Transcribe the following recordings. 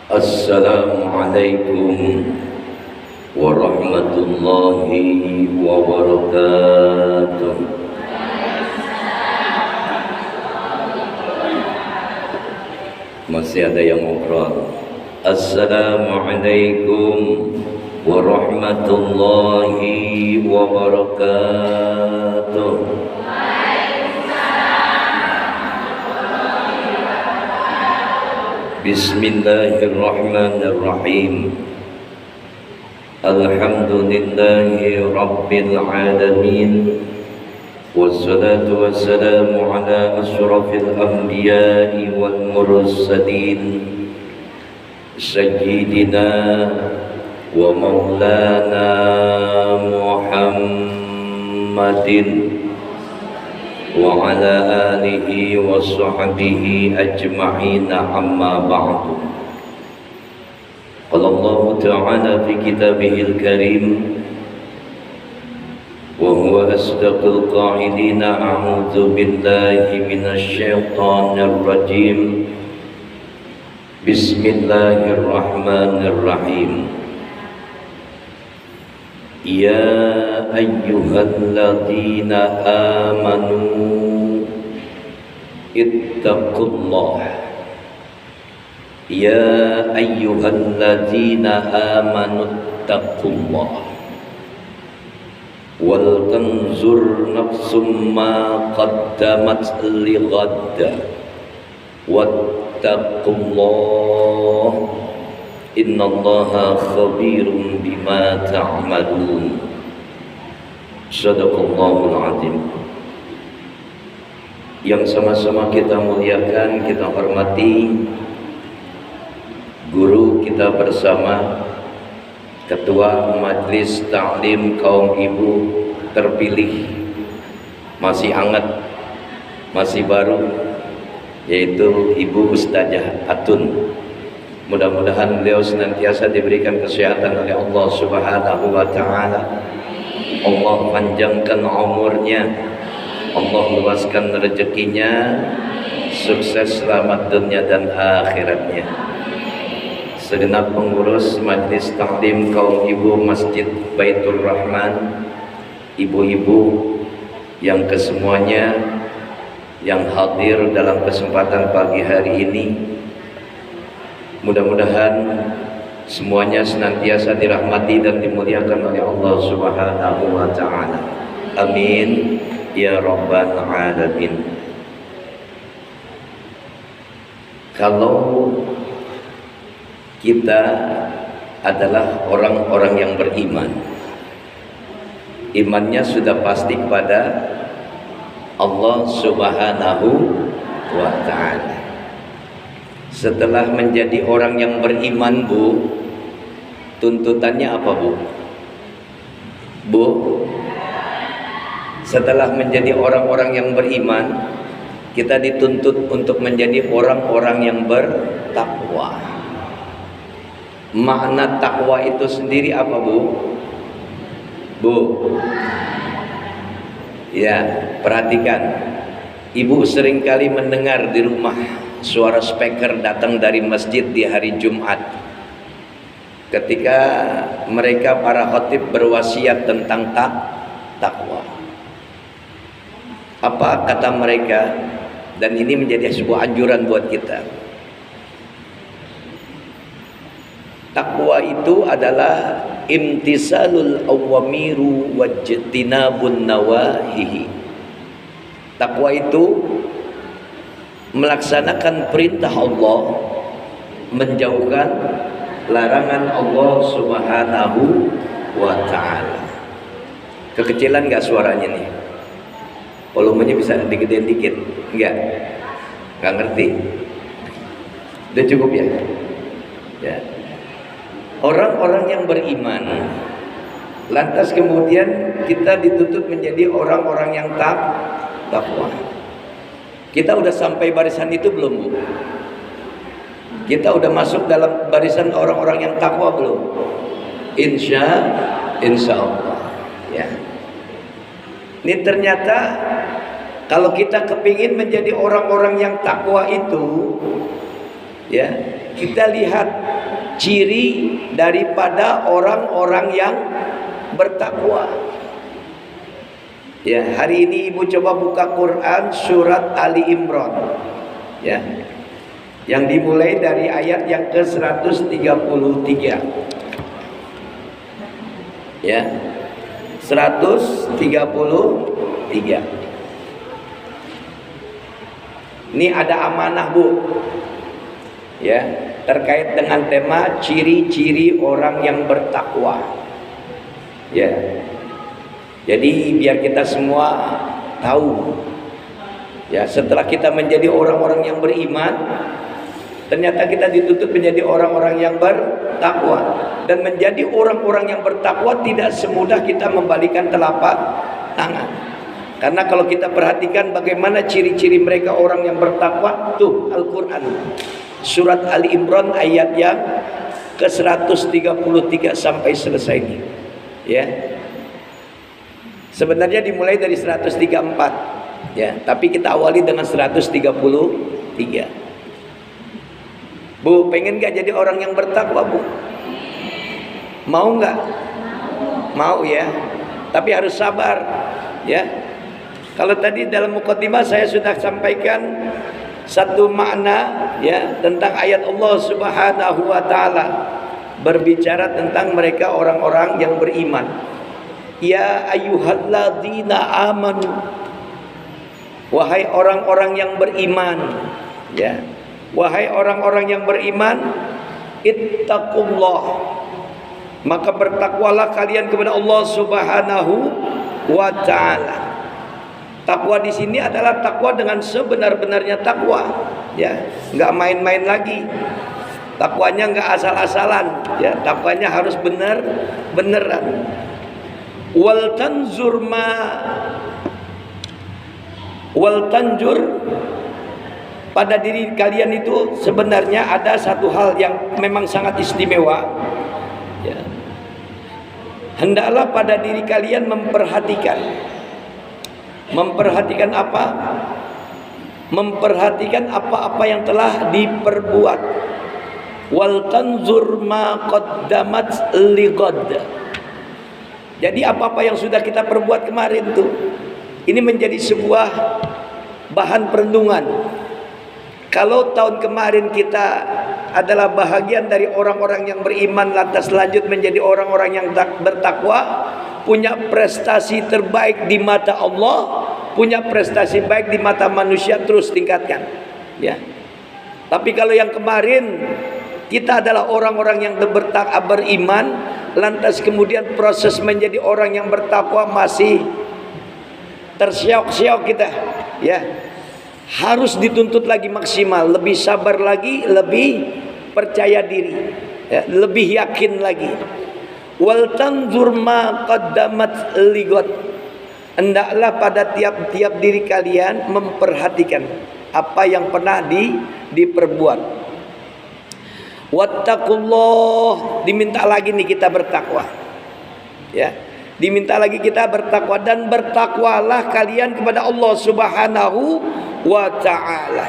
Assalamualaikum warahmatullahi wabarakatuh. Masih ada yang ngobrol. Assalamualaikum warahmatullahi wabarakatuh. Bismillahirrahmanirrahim. Alhamdulillahi rabbil alamin. Wassalatu wassalamu ala asyrafil anbiya'i wal mursalin sayyidina wa maulana Muhammadin wa ala alihi wa sahbihi ajma'in, amma ba'du. Qala Allah ta'ala fi kitabihil karim wa huwa asdaqul qa'ilin, a'udzu billahi minasy syaithanir rajim. Bismillahirrahmanirrahim. Ya ayyuhalladzina amanu ittaqullah. Ya ayyuhalladzina amanu ittaqullah wal tanzur nafsum ma qaddamat lighad wattaqullah innallaha khabirun bima ta'malun. Shadaqallahul azim. Yang sama-sama kita muliakan, kita hormati guru kita bersama, Ketua Majelis Ta'lim Kaum Ibu terpilih, masih hangat, masih baru, yaitu Ibu Ustazah Atun. Mudah-mudahan beliau senantiasa diberikan kesehatan oleh Allah Subhanahu wa ta'ala. Allah panjangkan umurnya, Allah luaskan rezekinya, sukses selamat dunia dan akhiratnya. Segenap pengurus Majelis Taklim Kaum Ibu Masjid Baitur Rahman, ibu-ibu yang kesemuanya yang hadir dalam kesempatan pagi hari ini, mudah-mudahan semuanya senantiasa dirahmati dan dimuliakan oleh Allah Subhanahu wa ta'ala. Amin ya rabbal alamin. Kalau kita adalah orang-orang yang beriman, imannya sudah pasti kepada Allah Subhanahu wa ta'ala. Setelah menjadi orang yang beriman, Bu, tuntutannya apa, Bu? Bu, setelah menjadi orang-orang yang beriman, kita dituntut untuk menjadi orang-orang yang bertakwa. Makna takwa itu sendiri apa, Bu? Bu, ya, perhatikan. Ibu seringkali mendengar di rumah suara speaker datang dari masjid di hari Jumat, ketika mereka para khatib berwasiat tentang takwa. Apa kata mereka? Dan ini menjadi sebuah anjuran buat kita. Takwa itu adalah imtisalul awamiru wajtinabun nawahihi. Takwa itu melaksanakan perintah Allah, menjauhkan larangan Allah Subhanahu wa ta'ala. Kekecilan gak suaranya nih? Volumenya bisa digedein dikit? Enggak? Gak ngerti? Udah cukup ya? Ya. Orang-orang yang beriman, lantas kemudian kita dituntut menjadi orang-orang yang takwa. Kita udah sampai barisan itu belum, Bu? Kita udah masuk dalam barisan orang-orang yang takwa belum? Insya Allah. Ya. Ini ternyata kalau kita kepingin menjadi orang-orang yang takwa itu, ya, kita lihat ciri daripada orang-orang yang bertakwa. Ya, hari ini ibu coba buka Quran surat Ali Imran. Ya. Yang dimulai dari ayat yang ke-133. Ya. 133. Ini ada amanah, Bu. Ya, terkait dengan tema ciri-ciri orang yang bertakwa. Ya. Jadi biar kita semua tahu, ya, setelah kita menjadi orang-orang yang beriman, ternyata kita dituntut menjadi orang-orang yang bertakwa. Dan menjadi orang-orang yang bertakwa tidak semudah kita membalikan telapak tangan. Karena kalau kita perhatikan bagaimana ciri-ciri mereka orang yang bertakwa, tuh Al-Quran surat Ali Imran ayat yang ke-133 sampai selesai ini. Ya. Sebenarnya dimulai dari 134, ya, tapi kita awali dengan 133. Bu, pengen gak jadi orang yang bertakwa, Bu? Mau gak? Mau, ya. Tapi harus sabar, ya. Kalau tadi dalam mukadimah saya sudah sampaikan satu makna, ya, tentang ayat Allah Subhanahu wa taala berbicara tentang mereka orang-orang yang beriman. Ya ayyuhalladzina amanu, wahai orang-orang yang beriman, ya, wahai orang-orang yang beriman, ittaqullah, maka bertakwalah kalian kepada Allah Subhanahu wa taala. Takwa di sini adalah takwa dengan sebenar-benarnya takwa, ya, enggak main-main lagi. Takwanya enggak asal-asalan, ya, takwanya harus benar-beneran. Wal tanzur pada diri kalian itu sebenarnya ada satu hal yang memang sangat istimewa, ya. Hendaklah pada diri kalian memperhatikan apa? Memperhatikan apa-apa yang telah diperbuat. Wal tanzur ma qaddamat lighad. Jadi apa-apa yang sudah kita perbuat kemarin tuh, ini menjadi sebuah bahan perenungan. Kalau tahun kemarin kita adalah bahagian dari orang-orang yang beriman, lantas lanjut menjadi orang-orang yang bertakwa, punya prestasi terbaik di mata Allah, punya prestasi baik di mata manusia, terus tingkatkan, ya. Tapi kalau yang kemarin kita adalah orang-orang yang beriman, lantas kemudian proses menjadi orang yang bertakwa masih tersiok-siok kita, ya, harus dituntut lagi maksimal, lebih sabar lagi, lebih percaya diri, ya, lebih yakin lagi. Wal tanzur ma qaddamat lighad, hendaklah pada tiap-tiap diri kalian memperhatikan apa yang pernah diperbuat. Wattaqullah, diminta lagi nih kita bertakwa, ya, diminta lagi kita bertakwa, dan bertakwalah kalian kepada Allah Subhanahu wa ta'ala.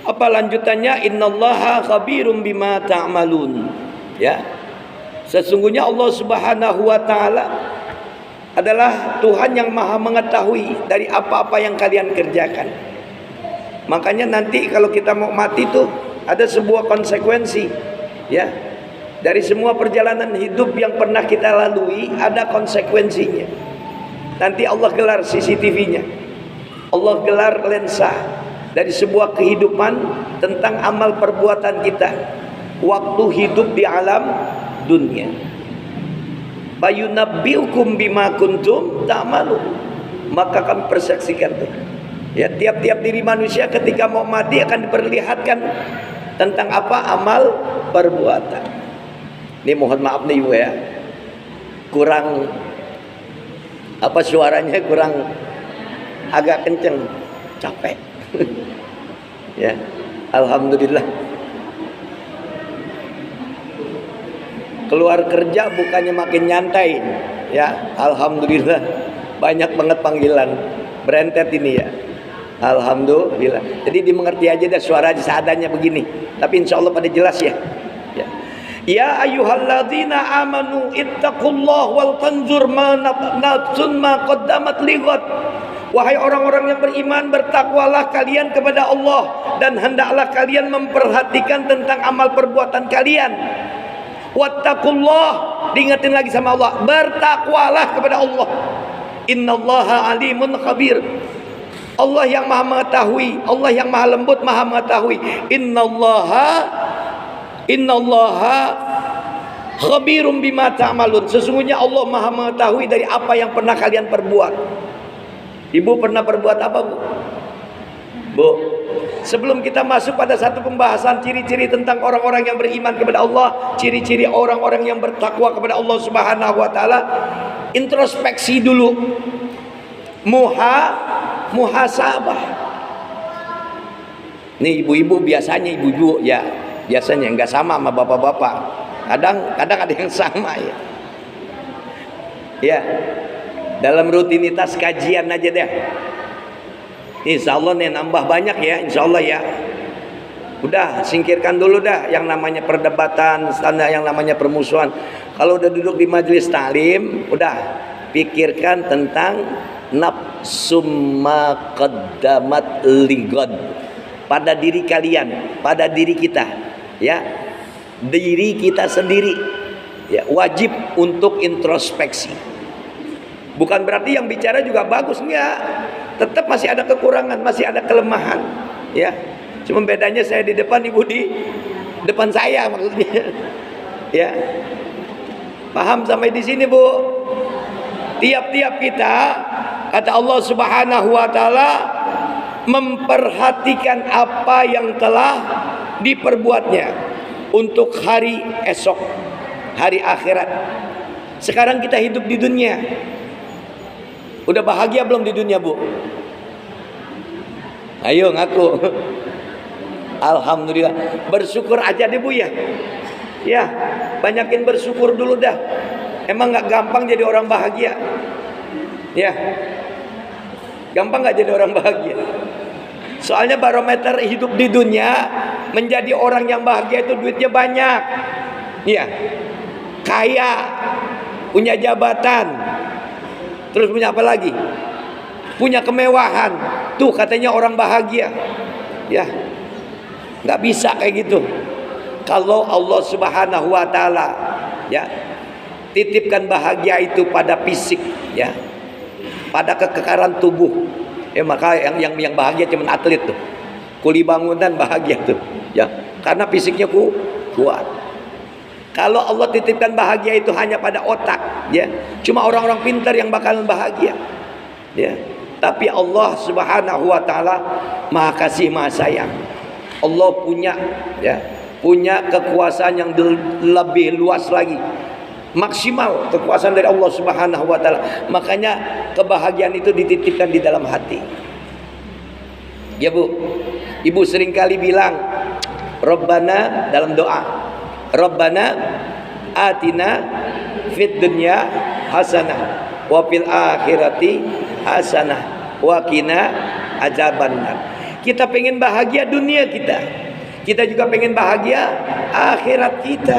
Apa lanjutannya? Innallaha khabirum bima ta'malun, ya, sesungguhnya Allah Subhanahu wa ta'ala adalah Tuhan yang maha mengetahui dari apa-apa yang kalian kerjakan. Makanya nanti kalau kita mau mati tuh ada sebuah konsekuensi, ya, dari semua perjalanan hidup yang pernah kita lalui ada konsekuensinya. Nanti Allah gelar CCTV-nya, Allah gelar lensa dari sebuah kehidupan tentang amal perbuatan kita waktu hidup di alam dunia. Bayunabbiukum bima kuntum ta'malun, maka kami persaksikan tuh, ya, tiap-tiap diri manusia ketika mau mati akan diperlihatkan tentang apa amal perbuatan. Ini mohon maaf nih, ya, kurang apa, suaranya kurang agak kenceng, capek. Ya, alhamdulillah. Keluar kerja bukannya makin nyantai, ya, alhamdulillah banyak banget panggilan, berentet ini, ya. Alhamdulillah. Jadi dimengerti aja dah, suara seadanya begini. Tapi insya Allah pada jelas ya. Ya. Ya ayyuhalladzina amanu ittaqullah wal tanzur ma nafsun ma qaddamat lighad. Wahai orang-orang yang beriman, bertakwalah kalian kepada Allah dan hendaklah kalian memperhatikan tentang amal perbuatan kalian. Wattaqullah, diingatin lagi sama Allah, bertakwalah kepada Allah. Innallaha alimun khabir. Allah yang maha mengetahui, Allah yang maha lembut, maha mengetahui. Innallaha khabirum bima ta'malun. Sesungguhnya Allah maha mengetahui dari apa yang pernah kalian perbuat. Ibu pernah perbuat apa, Bu? Bu, sebelum kita masuk pada satu pembahasan ciri-ciri tentang orang-orang yang beriman kepada Allah, ciri-ciri orang-orang yang bertakwa kepada Allah Subhanahu wa taala, introspeksi dulu. Muhasabah. Nih ibu-ibu biasanya ibu-ibu ya, biasanya enggak sama sama bapak-bapak. Kadang ada yang sama ya. Ya. Dalam rutinitas kajian aja deh. Insya Allah nih nambah banyak ya, insya Allah ya. Udah singkirkan dulu dah yang namanya perdebatan, yang namanya permusuhan. Kalau udah duduk di majelis taklim, udah pikirkan tentang nafsumma qaddamat lighad, pada diri kalian, pada diri kita ya, diri kita sendiri ya, wajib untuk introspeksi. Bukan berarti yang bicara juga bagus, enggak, tetap masih ada kekurangan, masih ada kelemahan ya. Cuma bedanya saya di depan, ibu di depan saya maksudnya ya. Paham sampai di sini, Bu? Tiap-tiap kita, kata Allah Subhanahu wa taala, memperhatikan apa yang telah diperbuatnya untuk hari esok, hari akhirat. Sekarang kita hidup di dunia. Udah bahagia belum di dunia, Bu? Ayo ngaku. Alhamdulillah. Bersyukur aja deh, Bu ya. Ya, banyakin bersyukur dulu dah. Emang gak gampang jadi orang bahagia? Ya, gampang gak jadi orang bahagia? Soalnya barometer hidup di dunia, menjadi orang yang bahagia itu duitnya banyak, ya, kaya, punya jabatan, terus punya apa lagi? Punya kemewahan. Tuh katanya orang bahagia. Ya, gak bisa kayak gitu. Kalau Allah Subhanahu wa taala ya titipkan bahagia itu pada fisik ya, pada kekekaran tubuh ya, maka yang bahagia cuma atlet tuh, kuli bangunan bahagia tuh ya, karena fisiknya kuat. Kalau Allah titipkan bahagia itu hanya pada otak ya, cuma orang-orang pintar yang bakalan bahagia ya. Tapi Allah Subhanahu wa taala Maha Kasih, Maha Sayang. Allah punya ya, punya kekuasaan yang lebih luas lagi, maksimal kekuasaan dari Allah Subhanahu wa taala. Makanya kebahagiaan itu dititipkan di dalam hati. Ya, Bu. Ibu seringkali bilang Rabbana dalam doa. Rabbana atina fid dunya hasanah wa fil akhirati hasanah wa qina adzabannar. Kita pengen bahagia dunia kita. Kita juga pengen bahagia akhirat kita.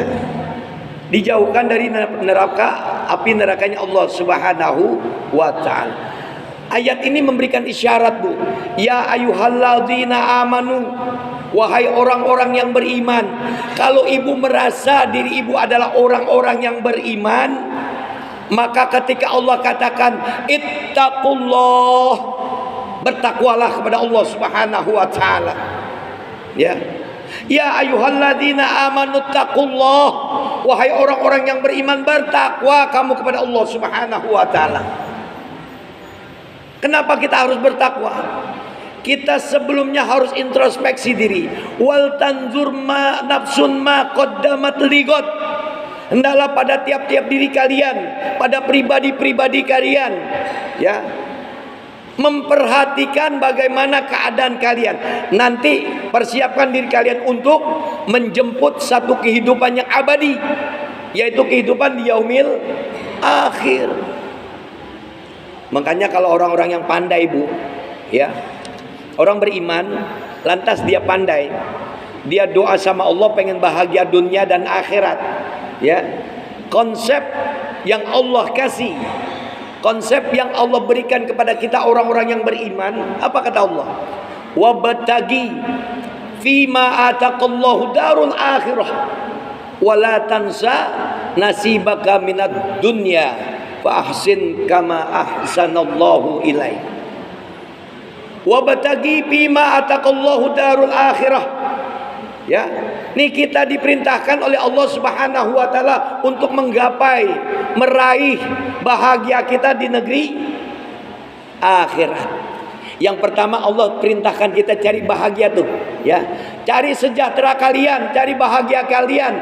Dijauhkan dari neraka, api nerakanya Allah Subhanahu wa taala. Ayat ini memberikan isyarat, Bu. Ya ayyuhalladzina amanu, wahai orang-orang yang beriman. Kalau ibu merasa diri ibu adalah orang-orang yang beriman, maka ketika Allah katakan ittaqullah, bertakwalah kepada Allah Subhanahu wa taala. Ya. Ya ayyuhalladzina amanu taqullah, wahai orang-orang yang beriman, bertakwa kamu kepada Allah Subhanahu wa taala. Kenapa kita harus bertakwa? Kita sebelumnya harus introspeksi diri. Wal tanzur ma nafsun ma qaddamat lighad. Hendaklah pada tiap-tiap diri kalian, pada pribadi-pribadi kalian, ya, memperhatikan bagaimana keadaan kalian. Nanti persiapkan diri kalian untuk menjemput satu kehidupan yang abadi, yaitu kehidupan di yaumil akhir. Makanya kalau orang-orang yang pandai, Bu, ya, Orang beriman, lantas dia pandai, dia doa sama Allah pengen bahagia dunia dan akhirat. Ya, konsep yang Allah kasih, konsep yang Allah berikan kepada kita orang-orang yang beriman, apa kata Allah? Wabtagi fima ataqallahu darul akhirah wala tansa nasibaka minad dunya fa ahsin kama ahsanallahu ilaik. Wabtagi fima ataqallahu darul akhirah. Ya, ini kita diperintahkan oleh Allah Subhanahu wa taala untuk menggapai, meraih bahagia kita di negeri akhirat. Yang pertama Allah perintahkan kita cari bahagia tuh, ya. Cari sejahtera kalian, cari bahagia kalian,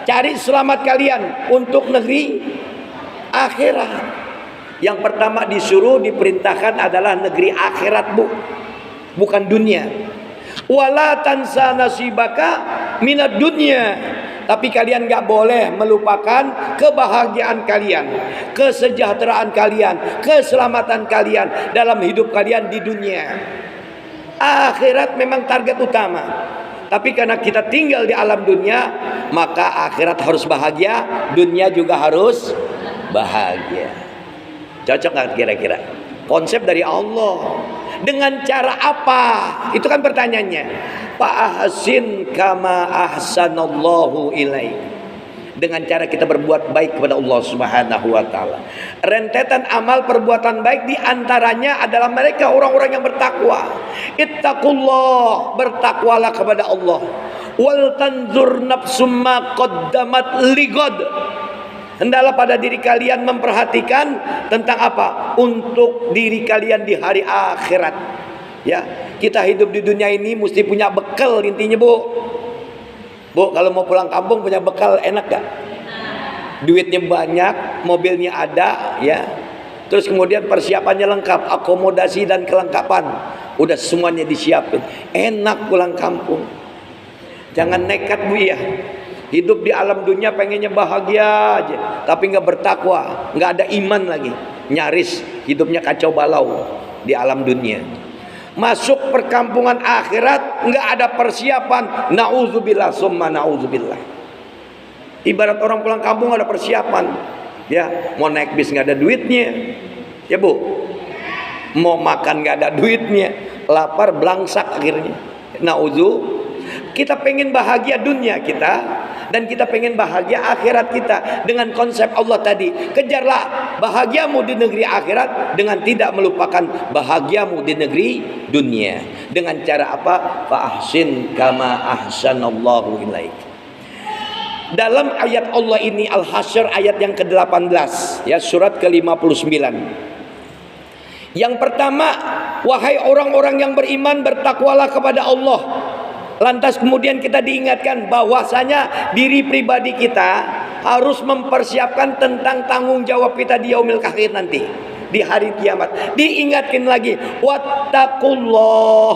cari selamat kalian untuk negeri akhirat. Yang pertama disuruh diperintahkan adalah negeri akhirat, Bu. Bukan dunia. Wala tansa nasibaka minad dunya. Tapi kalian gak boleh melupakan kebahagiaan kalian, kesejahteraan kalian, keselamatan kalian dalam hidup kalian di dunia. Akhirat memang target utama. Tapi karena kita tinggal di alam dunia, maka akhirat harus bahagia, dunia juga harus bahagia. Cocok gak kira-kira? Konsep dari Allah. Dengan cara apa? Itu kan pertanyaannya. Fa'ahsin kama ahsanallahu ilaik. Dengan cara kita berbuat baik kepada Allah Subhanahu wa taala. Rentetan amal perbuatan baik di antaranya adalah mereka orang-orang yang bertakwa. Ittaqullah, bertakwalah kepada Allah. Wal tanzur nafsum ma qaddamat ligad. Hendaklah pada diri kalian memperhatikan tentang apa? Untuk diri kalian di hari akhirat. Ya, kita hidup di dunia ini mesti punya bekal intinya, Bu. Bu, kalau mau pulang kampung punya bekal enak gak? Duitnya banyak, mobilnya ada, ya. Terus kemudian persiapannya lengkap, akomodasi dan kelengkapan udah semuanya disiapin. Enak pulang kampung. Jangan nekat, Bu, ya. Hidup di alam dunia pengennya bahagia aja, tapi nggak bertakwa, nggak ada iman lagi, nyaris hidupnya kacau balau di alam dunia. Masuk perkampungan akhirat nggak ada persiapan, nauzubillah summa nauzubillah. Ibarat orang pulang kampung nggak ada persiapan, ya mau naik bis nggak ada duitnya, ya Bu, mau makan nggak ada duitnya, lapar belangsak akhirnya. Nauzu. Kita pengen bahagia dunia kita, dan kita pengen bahagia akhirat kita dengan konsep Allah tadi. Kejarlah bahagiamu di negeri akhirat dengan tidak melupakan bahagiamu di negeri dunia. Dengan cara apa? Fa ahsin kama ahsanallahu ilaik. Dalam ayat Allah ini Al-Hasyr ayat yang ke-18, ya, surat ke-59. Yang pertama, wahai orang-orang yang beriman, bertakwalah kepada Allah. Lantas kemudian kita diingatkan bahwasanya diri pribadi kita harus mempersiapkan tentang tanggung jawab kita di yaumil akhir nanti, di hari kiamat. Diingatkan lagi, wattaqullah,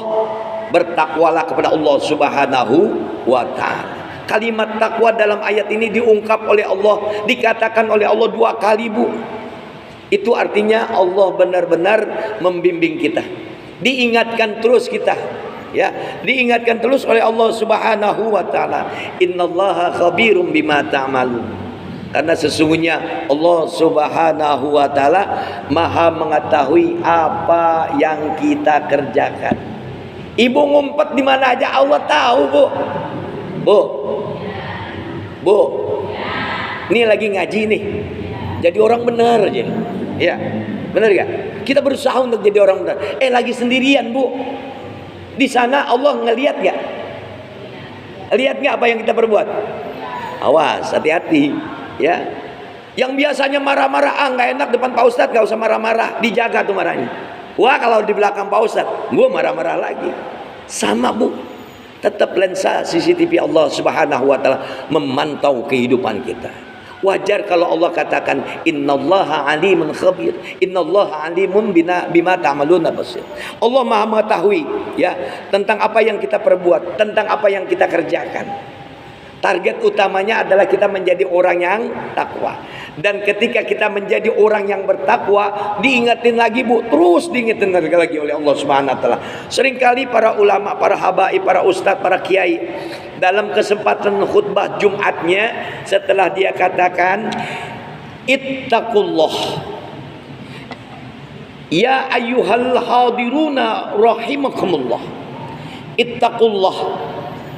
bertakwalah kepada Allah Subhanahu wa taala. Kalimat takwa dalam ayat ini diungkap oleh Allah, dikatakan oleh Allah 2 kali, Bu. Itu artinya Allah benar-benar membimbing kita. Diingatkan terus kita. Ya, diingatkan terus oleh Allah Subhanahu wa taala, innallaha khabirum bima ta'malun. Karena sesungguhnya Allah Subhanahu wa taala Maha mengetahui apa yang kita kerjakan. Ibu ngumpet di mana aja Allah tahu, Bu. Bu. Bu. Ini lagi ngaji nih. Jadi orang benar aja. Ya. Benar gak? Kita berusaha untuk jadi orang benar. Lagi sendirian, Bu. Di sana Allah ngelihat gak? Lihat gak apa yang kita perbuat? Awas, hati-hati, ya. Yang biasanya marah-marah, nggak enak depan Pak Ustadz, gak usah marah-marah, dijaga tuh marahnya. Wah, kalau di belakang Pak Ustadz, gue marah-marah lagi. Sama, Bu. Tetap lensa CCTV Allah Subhanahu wa taala memantau kehidupan kita. Wajar kalau Allah katakan innallaha alimun khabir, innallaha alimun bima ta'maluna basir. Allah Maha mengetahui, ya, tentang apa yang kita perbuat, tentang apa yang kita kerjakan. Target utamanya adalah kita menjadi orang yang takwa. Dan ketika kita menjadi orang yang bertakwa, diingatin lagi Bu, terus diingatin lagi oleh Allah Subhanahu wa taala. Seringkali para ulama, para habaib, para ustadz, para kiai dalam kesempatan khutbah Jumatnya, setelah dia katakan ittaqullah ya ayyuhal hadiruna rahimakumullah, ittaqullah,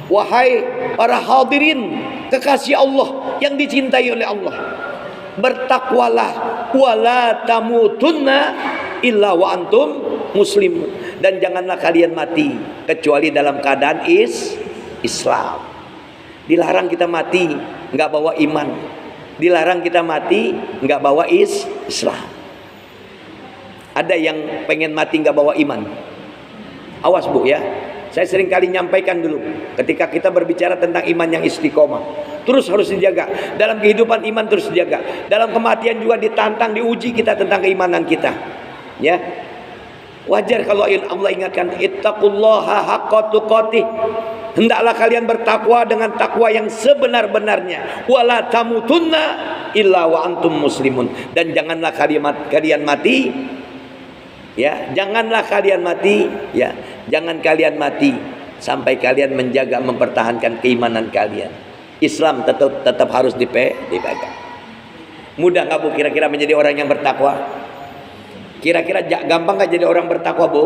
wahai para hadirin kekasih Allah yang dicintai oleh Allah, bertakwalah, wala tamutunna illa wa antum muslimun, dan janganlah kalian mati kecuali dalam keadaan Islam. Dilarang kita mati nggak bawa iman, dilarang kita mati nggak bawa Islam. Ada yang pengen mati nggak bawa iman? Awas Bu ya. Saya sering kali nyampaikan dulu, ketika kita berbicara tentang iman yang istiqomah, terus harus dijaga. Dalam kehidupan iman terus dijaga. Dalam kematian juga ditantang, diuji kita tentang keimanan kita. Ya, wajar kalau Allah ingatkan, ittaqullaha haqqa tuqatih. Hendaklah kalian bertakwa dengan takwa yang sebenar-benarnya. Wala tamutunna illa wa antum muslimun. Dan janganlah kalian mati. Ya, janganlah kalian mati. Ya, jangan kalian mati sampai kalian menjaga, mempertahankan keimanan kalian. Islam tetap harus dipegang. Mudah nggak Bu kira-kira menjadi orang yang bertakwa? Kira-kira gampang nggak jadi orang bertakwa Bu?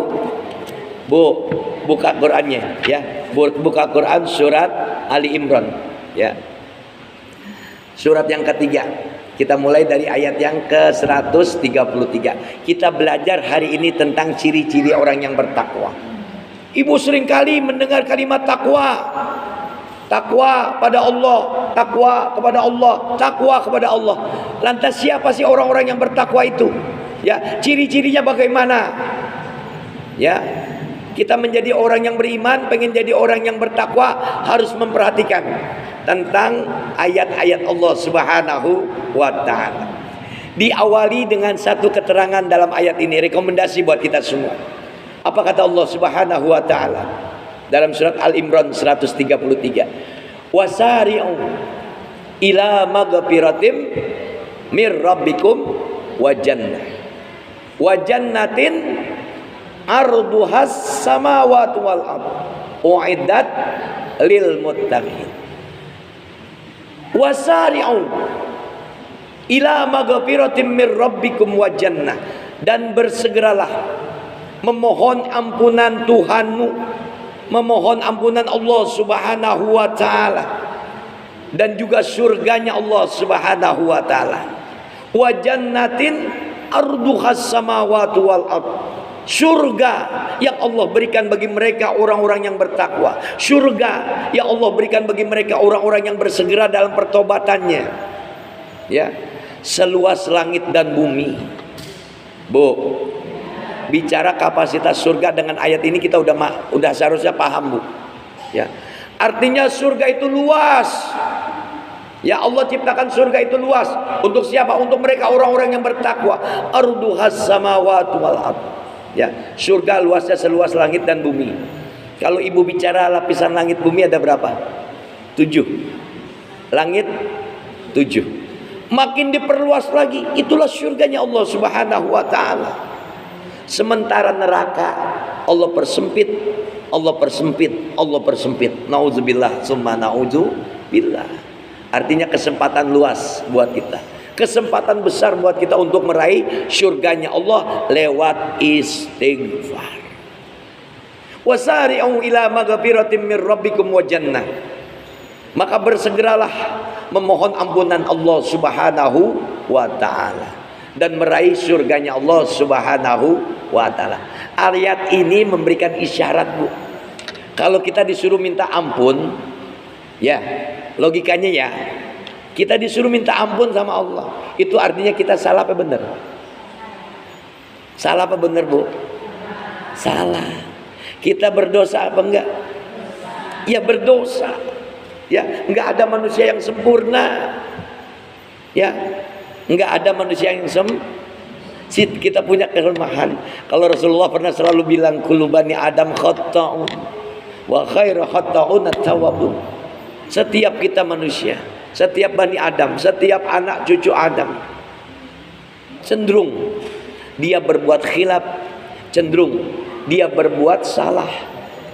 Bu, buka Qurannya ya. Buka Quran surat Ali Imran ya. Surat yang ketiga. Kita mulai dari ayat yang ke-133. Kita belajar hari ini tentang ciri-ciri orang yang bertakwa. Ibu seringkali mendengar kalimat takwa. Takwa pada Allah, takwa kepada Allah, takwa kepada Allah. Lantas siapa sih orang-orang yang bertakwa itu? Ya, ciri-cirinya bagaimana? Ya, kita menjadi orang yang beriman, pengen jadi orang yang bertakwa, harus memperhatikan tentang ayat-ayat Allah Subhanahu wa taala. Diawali dengan satu keterangan dalam ayat ini, rekomendasi buat kita semua. Apa kata Allah Subhanahu wa taala dalam surat Al-Imran 133? Wasari'u ila maghfiratim mir rabbikum wa jannah. Wa jannatin arduhas samawati wal ardh uiddat lil muttaqin. Wasari'u ila maghfiratin mir rabbikum wa jannah, dan bersegeralah memohon ampunan Tuhanmu, memohon ampunan Allah Subhanahu wa taala, dan juga surganya Allah Subhanahu wa taala. Wa jannatin arduhas samawati wal ardh, surga yang Allah berikan bagi mereka orang-orang yang bertakwa, surga yang Allah berikan bagi mereka orang-orang yang bersegera dalam pertobatannya. Ya, seluas langit dan bumi. Bu, bicara kapasitas surga dengan ayat ini kita udah seharusnya paham Bu. Ya, artinya surga itu luas. Ya, Allah ciptakan surga itu luas. Untuk siapa? Untuk mereka orang-orang yang bertakwa. Arduhas samawati wal ardh. Ya, surga luasnya seluas langit dan bumi. Kalau ibu bicara lapisan langit bumi ada berapa? 7. Langit 7. Makin diperluas lagi, itulah surganya Allah Subhanahu wa taala. Sementara neraka Allah persempit, Allah persempit, Allah persempit. Nauzubillah summa nauzubillah. Artinya kesempatan luas buat kita. Kesempatan besar buat kita untuk meraih surganya Allah lewat istighfar. Wasari'u ila maghfiratin mir rabbikum wa jannah. Maka bersegeralah memohon ampunan Allah Subhanahu wa taala dan meraih surganya Allah Subhanahu wa taala. Ayat ini memberikan isyarat Bu. Kalau kita disuruh minta ampun, ya, logikanya ya, kita disuruh minta ampun sama Allah, itu artinya kita salah apa benar? Salah apa benar Bu? Salah. Kita berdosa apa enggak? Ya berdosa. Ya, enggak ada manusia yang sempurna. Ya, enggak ada manusia yang kita punya kelemahan. Kalau Rasulullah pernah selalu bilang kullu bani Adam khata'un wa khairu khata'un at-tawwabun. Setiap kita manusia, Setiap Bani Adam, setiap anak cucu Adam, cenderung dia berbuat khilaf, cenderung dia berbuat salah,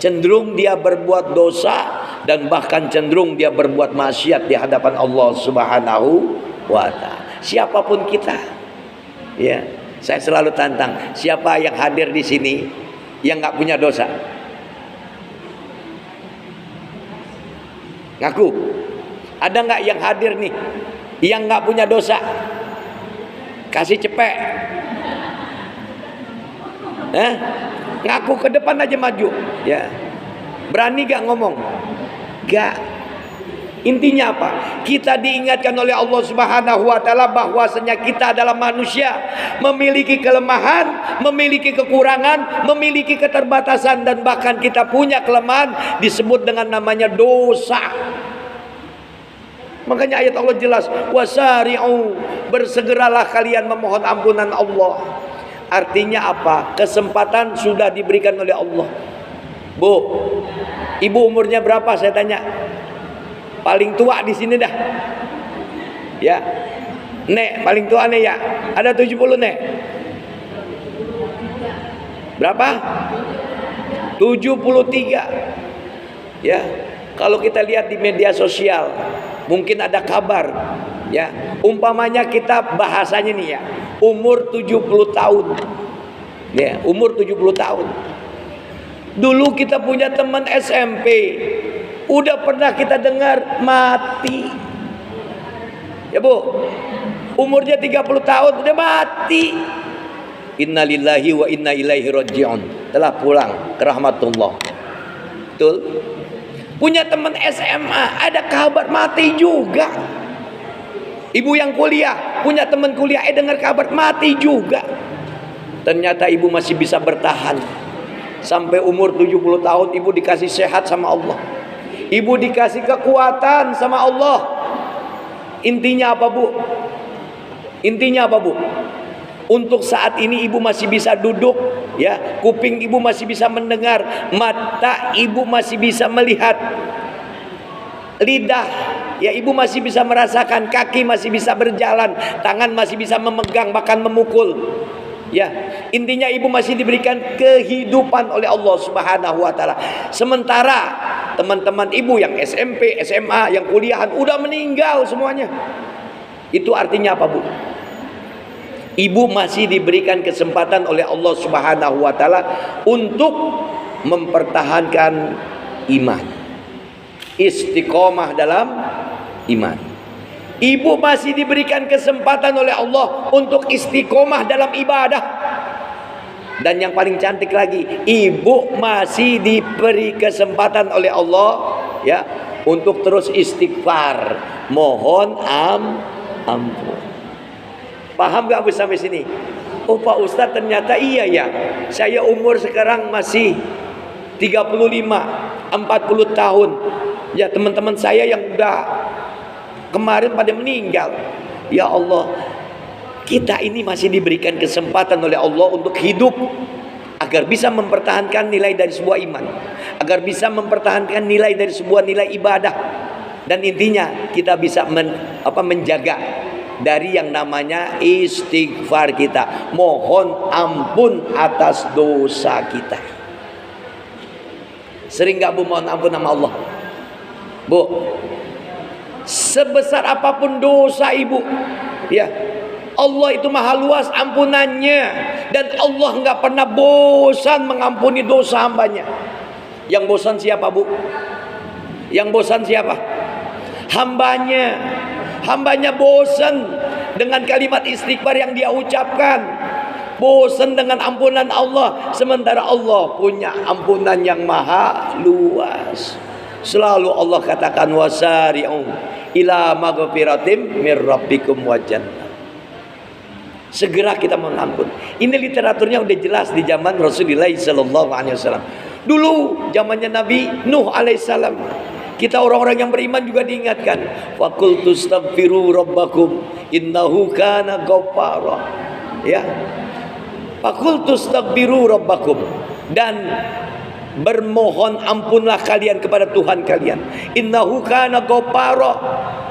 cenderung dia berbuat dosa, dan bahkan cenderung dia berbuat maksiat di hadapan Allah Subhanahu wa ta'ala. Siapapun kita, ya, saya selalu tantang, siapa yang hadir di sini yang nggak punya dosa? Ngaku. Ada nggak yang hadir nih yang nggak punya dosa? Kasih cepet. Ngaku, ke depan aja maju, ya. Berani gak ngomong? Gak. Intinya apa? Kita diingatkan oleh Allah Subhanahu wa ta'ala bahwasanya kita adalah manusia, memiliki kelemahan, memiliki kekurangan, memiliki keterbatasan, dan bahkan kita punya kelemahan disebut dengan namanya dosa. Makanya ayat Allah jelas, wasari'u, bersegeralah kalian memohon ampunan Allah. Artinya apa? Kesempatan sudah diberikan oleh Allah. Bu, ibu umurnya berapa saya tanya? Paling tua di sini dah. Ya. Nek, paling tua nih ya. Ada 70 Nek. Berapa? 73. Ya. Kalau kita lihat di media sosial, mungkin ada kabar, ya. Umpamanya kita bahasanya nih ya, umur 70 tahun. Ya, umur 70 tahun. Dulu kita punya teman SMP, udah pernah kita dengar mati. Ya Bu, umurnya 30 tahun udah mati. Innalillahi wa inna ilaihi raji'un. Telah pulang ke rahmatullah. Betul? Punya teman SMA, ada kabar mati juga. Ibu yang kuliah, punya teman kuliah, dengar kabar mati juga. Ternyata ibu masih bisa bertahan. Sampai umur 70 tahun ibu dikasih sehat sama Allah. Ibu dikasih kekuatan sama Allah. Intinya apa Bu? Intinya apa Bu? Untuk saat ini ibu masih bisa duduk, ya, kuping ibu masih bisa mendengar, mata ibu masih bisa melihat, lidah, ya, ibu masih bisa merasakan, kaki masih bisa berjalan, tangan masih bisa memegang bahkan memukul. Ya, intinya ibu masih diberikan kehidupan oleh Allah Subhanahu wa ta'ala. Sementara teman-teman ibu yang SMP, SMA, yang kuliahan udah meninggal semuanya. Itu artinya apa Bu? Ibu masih diberikan kesempatan oleh Allah Subhanahu wa ta'ala untuk mempertahankan iman, istiqomah dalam iman. Ibu masih diberikan kesempatan oleh Allah untuk istiqomah dalam ibadah. Dan yang paling cantik lagi, ibu masih diberi kesempatan oleh Allah, ya, untuk terus istighfar, mohon ampun. Paham gak Bu sampai sini? Oh Pak Ustadz, ternyata iya ya. Saya umur sekarang masih 35, 40 tahun. Ya, teman-teman saya yang udah kemarin pada meninggal. Ya Allah, kita ini masih diberikan kesempatan oleh Allah untuk hidup agar bisa mempertahankan nilai dari sebuah iman, agar bisa mempertahankan nilai dari sebuah nilai ibadah, dan intinya kita bisa menjaga dari yang namanya istighfar kita, mohon ampun atas dosa kita. Sering gak Bu mohon ampun sama Allah? Bu, sebesar apapun dosa ibu, ya, Allah itu maha luas ampunannya, dan Allah nggak pernah bosan mengampuni dosa hambanya. Yang bosan siapa Bu? Yang bosan siapa? Hambanya. Hambanya bosan dengan kalimat istighfar yang dia ucapkan, bosan dengan ampunan Allah, sementara Allah punya ampunan yang maha luas. Selalu Allah katakan wasari'u ila maghfiratim mir rabbikum wa jannah. Segera kita mohon ampun. Ini literaturnya udah jelas di zaman Rasulullah sallallahu alaihi wasallam. Dulu zamannya Nabi Nuh alaihissalam. Kita orang-orang yang beriman juga diingatkan, faqultu astaghfiru rabbakum innahu kana ghaffara. Ya. Faqultu astaghfiru rabbakum, dan bermohon ampunlah kalian kepada Tuhan kalian. Innahu kana ghaffara.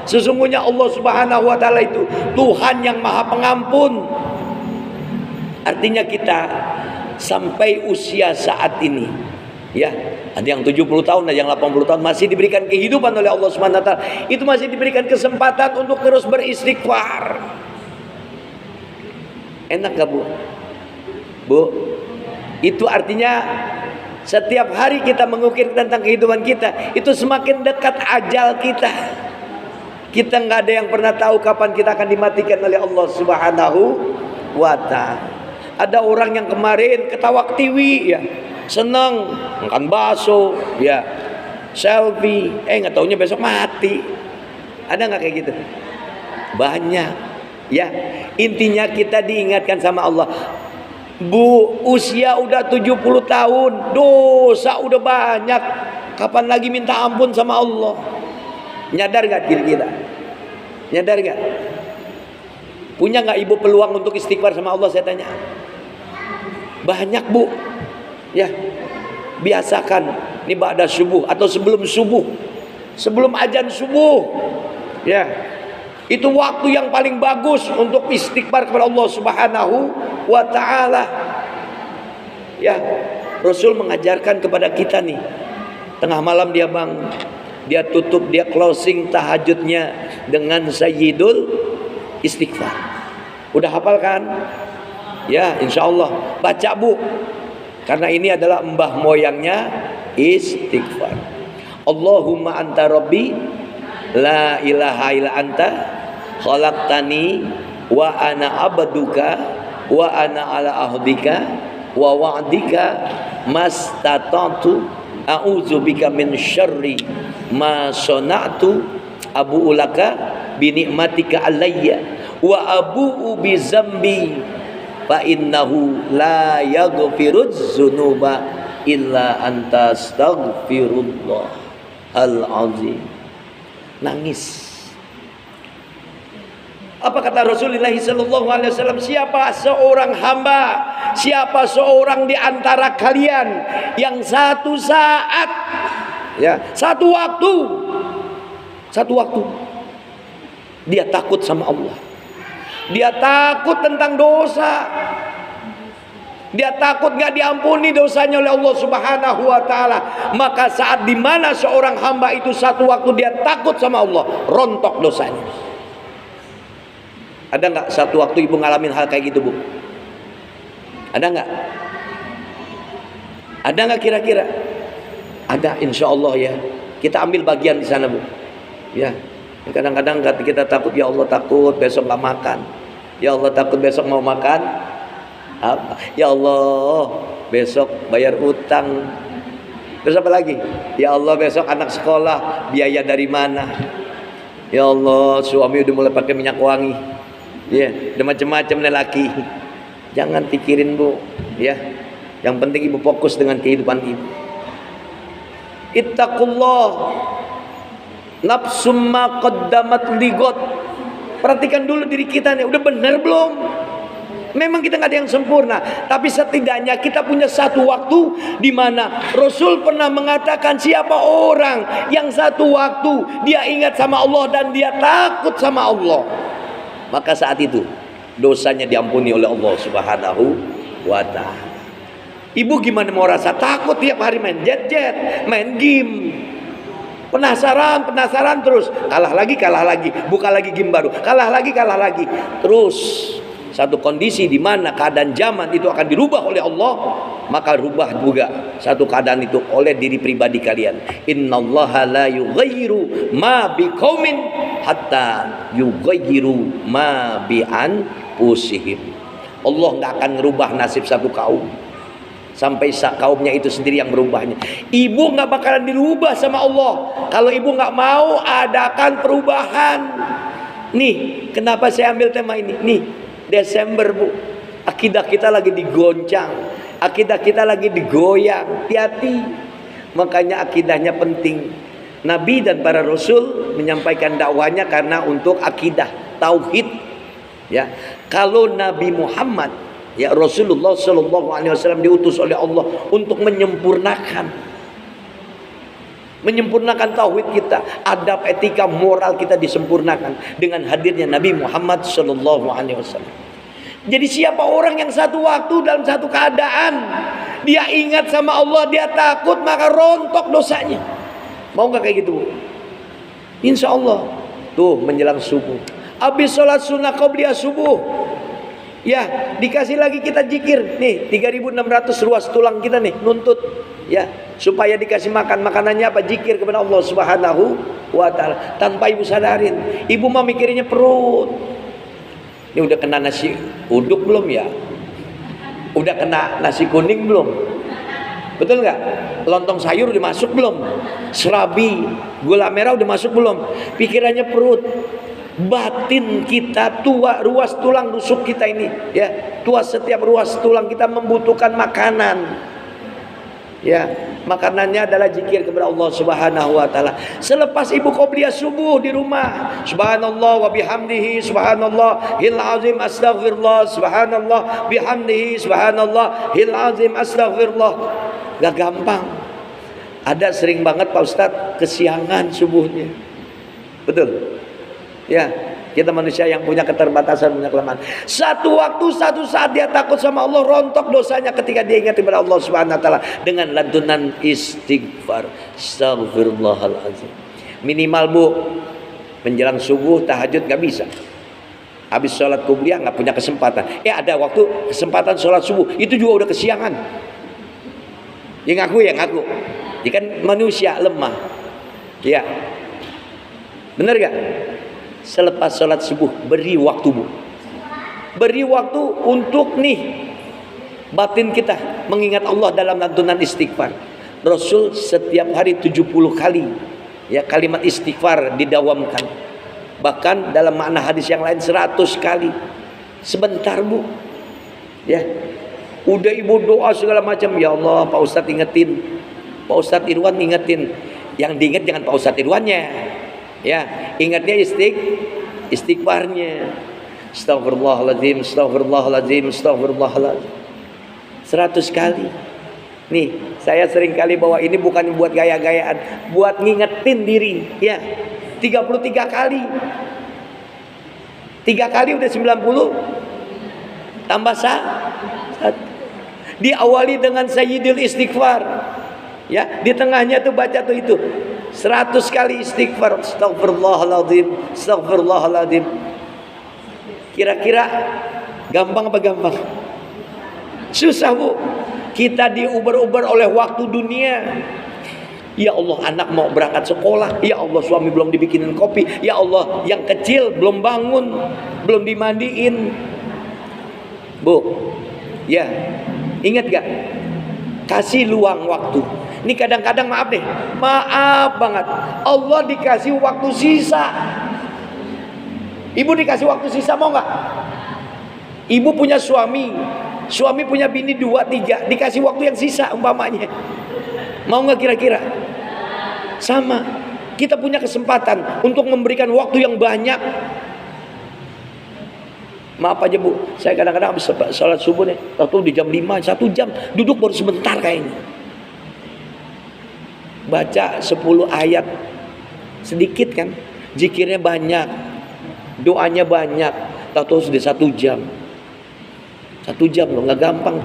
Sesungguhnya Allah Subhanahu wa taala itu Tuhan yang Maha Pengampun. Artinya kita sampai usia saat ini, ya, ada yang 70 tahun, ada yang 80 tahun, masih diberikan kehidupan oleh Allah Subhanahu wa taala. Itu masih diberikan kesempatan untuk terus beristighfar. Enak gak, Bu? Bu, itu artinya setiap hari kita mengukir tentang kehidupan kita, itu semakin dekat ajal kita. Kita nggak ada yang pernah tahu kapan kita akan dimatikan oleh Allah Subhanahu wa ta'ala. Ada orang yang kemarin ketawa ketiwi, ya, senang makan bakso, ya, selfie, nggak taunya besok mati. Ada nggak kayak gitu? Banyak, ya. Intinya kita diingatkan sama Allah. Bu, usia udah 70 tahun, dosa udah banyak, kapan lagi minta ampun sama Allah? Nyadar gak diri kita? Nyadar gak? Punya gak ibu peluang untuk istighfar sama Allah, saya tanya? Banyak, Bu. Ya, biasakan ini ba'da subuh atau sebelum subuh, sebelum azan subuh, ya, itu waktu yang paling bagus untuk istighfar kepada Allah Subhanahu wa ta'ala. Ya, Rasul mengajarkan kepada kita nih, tengah malam dia bangun, dia tutup, dia closing tahajudnya dengan sayyidul istighfar. Udah hafal kan? Ya, insya Allah baca, Bu, karena ini adalah mbah moyangnya istighfar. Allahumma anta rabbi la ilaha illa anta khalaqtani wa ana abduka wa ana ala ahdika wa wa'dika mastata'tu a'udzubika min syarri ma sana'tu abu'u laka bi ni'matika alayya wa abu'u bi zambi fa innahu la yaghfiruz dzunuba illa anta astaghfirullah al-azim. Nangis. Apa kata Rasulullah SAW? Siapa seorang hamba, siapa seorang di antara kalian yang satu saat, ya, satu waktu dia takut sama Allah, dia takut tentang dosa, dia takut gak diampuni dosanya oleh Allah Subhanahu wa ta'ala, maka saat dimana seorang hamba itu satu waktu dia takut sama Allah, rontok dosanya. Ada nggak satu waktu ibu ngalamin hal kayak gitu, Bu? Ada nggak? Ada nggak kira-kira? Ada, insya Allah, ya. Kita ambil bagian di sana, Bu. Ya. Kadang-kadang kita takut, ya Allah takut besok nggak makan. Ya Allah takut besok mau makan apa? Ya Allah besok bayar utang. Terus apa lagi? Ya Allah besok anak sekolah biaya dari mana? Ya Allah suami udah mulai pakai minyak wangi. Ya, udah macam-macam lelaki. Jangan pikirin, Bu, ya. Yang penting ibu fokus dengan kehidupan ibu. Ittaqullah nafsum ma qaddamat ligot. Perhatikan dulu diri kita nih, udah benar belum? Memang kita nggak ada yang sempurna, tapi setidaknya kita punya satu waktu di mana Rasul pernah mengatakan siapa orang yang satu waktu dia ingat sama Allah dan dia takut sama Allah, maka saat itu dosanya diampuni oleh Allah Subhanahu wa ta'ala. Ibu gimana mau rasa takut tiap hari main jet-jet, main game, penasaran terus, kalah lagi, buka lagi game baru, kalah lagi, terus satu kondisi di mana keadaan zaman itu akan dirubah oleh Allah, maka rubah juga satu keadaan itu oleh diri pribadi kalian. Innallaha la yughayyiru ma biqaumin hatta yughayyiru ma bi anfusihim. Allah nggak akan merubah nasib satu kaum sampai kaumnya itu sendiri yang merubahnya. Ibu nggak bakalan dirubah sama Allah kalau ibu nggak mau adakan perubahan. Nih, kenapa saya ambil tema ini? Nih, Desember, Bu, akidah kita lagi digoncang, akidah kita lagi digoyang. Hati-hati. Makanya akidahnya penting. Nabi dan para Rasul menyampaikan dakwahnya karena untuk akidah, tauhid. Ya, kalau Nabi Muhammad Ya, Rasulullah Shallallahu Alaihi Wasallam diutus oleh Allah untuk menyempurnakan tauhid kita, adab, etika, moral kita disempurnakan dengan hadirnya Nabi Muhammad Shallallahu Alaihi Wasallam. Jadi siapa orang yang satu waktu dalam satu keadaan dia ingat sama Allah, dia takut, maka rontok dosanya. Mau nggak kayak gitu? Insya Allah. Tuh menjelang subuh, habis sholat sunnah qobliyah subuh, ya dikasih lagi kita zikir nih, 3.600 ruas tulang kita nih nuntut, ya supaya dikasih makanannya apa? Zikir kepada Allah Subhanahu wa Ta'ala. Tanpa ibu sadarin, ibu mah mikirnya perut. Ini udah kena nasi uduk belum ya? Udah kena nasi kuning belum? Betul nggak? Lontong sayur udah masuk belum? Serabi, gula merah udah masuk belum? Pikirannya perut. Batin kita tua, ruas tulang rusuk kita ini, ya tua, setiap ruas tulang kita membutuhkan makanan. Ya, makanannya adalah zikir kepada Allah Subhanahu wa Ta'ala. Selepas ibu qobliyah subuh di rumah, subhanallah wa bihamdihi subhanallahil azim astaghfirullah, subhanallah bihamdihi subhanallahil azim astaghfirullah. Gak gampang. Ada sering banget Pak Ustadz kesiangan subuhnya. Betul. Ya, kita manusia yang punya keterbatasan, punya kelemahan. Satu waktu, satu saat dia takut sama Allah, rontok dosanya ketika dia ingat kepada Allah Subhanahu wa Ta'ala dengan lantunan istighfar, astaghfirullahaladzim. Minimal bu, menjelang subuh tahajud gak bisa. Habis sholat qobliyah gak punya kesempatan. Ada waktu kesempatan sholat subuh, itu juga udah kesiangan. Ya ngaku. Dia kan manusia lemah. Ya, bener gak? Selepas sholat subuh beri waktu bu, beri waktu untuk batin kita mengingat Allah dalam lantunan istighfar. Rasul setiap hari 70 kali ya kalimat istighfar didawamkan. Bahkan dalam makna hadis yang lain 100 kali. Sebentar bu, ya udah ibu doa segala macam, ya Allah Pak Ustadz ingetin, Pak Ustadz Irwan ingetin. Yang diingat jangan Pak Ustadz Irwannya, ya ingatnya istighfarnya. Astagfirullahaladzim, astagfirullahaladzim, astagfirullahaladzim 100 kali. Nih saya sering kali bawa ini bukan buat gaya-gayaan, buat ngingetin diri, ya 33 kali. 3 kali udah 90, tambah 1. Diawali dengan sayyidul istighfar, ya di tengahnya tuh baca tuh itu 100 kali istighfar, astagfirullahaladzim, astagfirullahaladzim. Kira-kira gampang apa gampang? Susah bu. Kita diuber-uber oleh waktu dunia. Ya Allah anak mau berangkat sekolah, ya Allah suami belum dibikinin kopi, ya Allah yang kecil belum bangun, belum dimandiin. Bu, ya ingat gak? Kasih luang waktu. Ini kadang-kadang maaf banget, Allah dikasih waktu sisa. Ibu dikasih waktu sisa, mau gak? Ibu punya suami punya bini 2, 3, dikasih waktu yang sisa umpamanya. Mau gak kira-kira? Sama, kita punya kesempatan untuk memberikan waktu yang banyak. Maaf aja bu, saya kadang-kadang habis sholat subuh nih, waktu di jam 5, 1 jam, duduk baru sebentar kayaknya. Baca 10 ayat, sedikit kan, zikirnya banyak, doanya banyak, tahu sudah 1 jam. 1 jam loh, nggak gampang.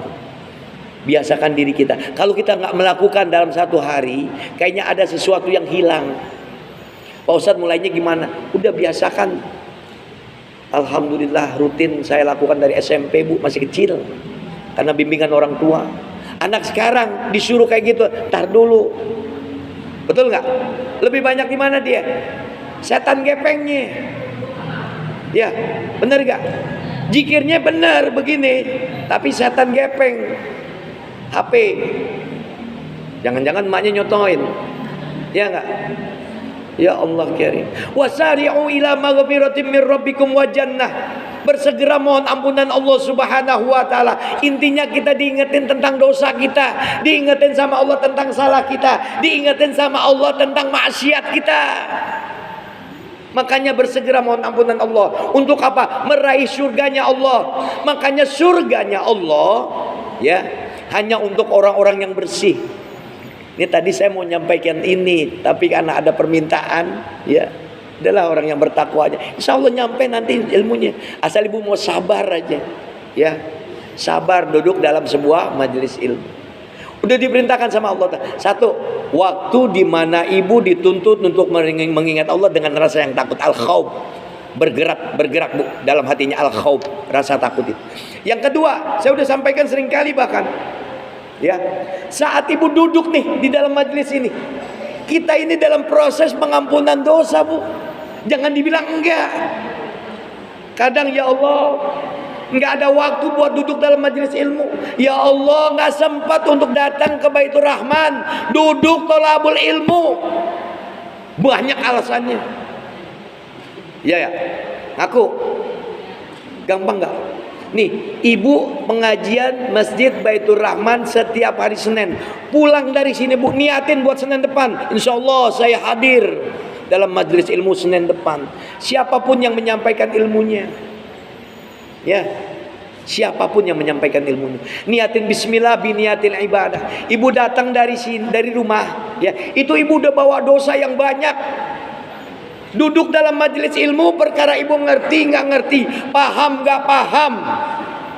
Biasakan diri kita. Kalau kita nggak melakukan dalam 1 hari, kayaknya ada sesuatu yang hilang. Pak Ustadz mulainya gimana? Udah biasakan. Alhamdulillah rutin saya lakukan dari SMP bu, masih kecil. Karena bimbingan orang tua. Anak sekarang disuruh kayak gitu, tar dulu. Betul nggak? Lebih banyak di mana dia? Setan gepengnya. Ya, bener nggak? Zikirnya benar begini, tapi setan gepeng. HP. Jangan-jangan emaknya nyotoin. Ya enggak? Ya Allah karim. Wasari'u ila maghfiratin min rabbikum wa jannah. Bersegera mohon ampunan Allah Subhanahu wa Ta'ala. Intinya kita diingetin tentang dosa kita, diingetin sama Allah tentang salah kita, diingetin sama Allah tentang maksiat kita. Makanya bersegera mohon ampunan Allah. Untuk apa? Meraih surganya Allah. Makanya surganya Allah ya hanya untuk orang-orang yang bersih. Ini tadi saya mau nyampaikan ini, tapi karena ada permintaan, ya, adalah orang yang bertakwa aja. Insya Allah nyampe nanti ilmunya. Asal ibu mau sabar aja, ya, sabar duduk dalam sebuah majelis ilmu. Udah diperintahkan sama Allah. Satu, waktu di mana ibu dituntut untuk mengingat Allah dengan rasa yang takut, al-khauf, bergerak bu dalam hatinya, al-khauf, rasa takut itu. Yang kedua, saya udah sampaikan seringkali bahkan. Ya, saat ibu duduk nih di dalam majelis ini, kita ini dalam proses pengampunan dosa, Bu. Jangan dibilang enggak. Kadang ya Allah, enggak ada waktu buat duduk dalam majelis ilmu. Ya Allah, enggak sempat untuk datang ke Baitur Rahman, duduk tolabul ilmu. Banyak alasannya. Ya, ngaku. Gampang enggak? Nih, ibu pengajian Masjid Baitur Rahman setiap hari Senin. Pulang dari sini bu, niatin buat Senin depan. Insya Allah saya hadir dalam majelis ilmu Senin depan. Siapapun yang menyampaikan ilmunya, ya, siapapun yang menyampaikan ilmunya. Niatin Bismillah, biniatin ibadah. Ibu datang dari sini, dari rumah, ya, itu ibu udah bawa dosa yang banyak. Duduk dalam majelis ilmu perkara ibu ngerti nggak ngerti, paham nggak paham,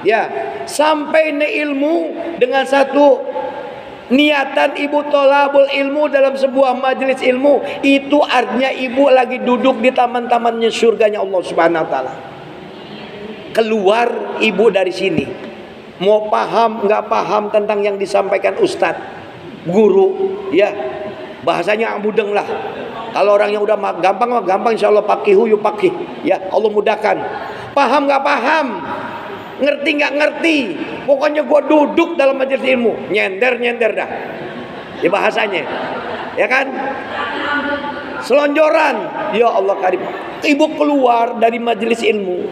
ya, sampai ilmu dengan satu niatan ibu tolabul ilmu dalam sebuah majelis ilmu, itu artinya ibu lagi duduk di taman-tamannya surganya Allah Subhanahu Wa Taala. Keluar ibu dari sini, mau paham nggak paham tentang yang disampaikan ustadz, guru, ya, bahasanya mudeng lah. Kalau orang yang udah gampang mah gampang, insya Allah pakihu yu pakih, ya, Allah mudahkan. Paham nggak paham, ngerti nggak ngerti, pokoknya gua duduk dalam majelis ilmu, nyender dah, ya bahasanya, ya kan, selonjoran, ya Allah karim. Ibu keluar dari majelis ilmu,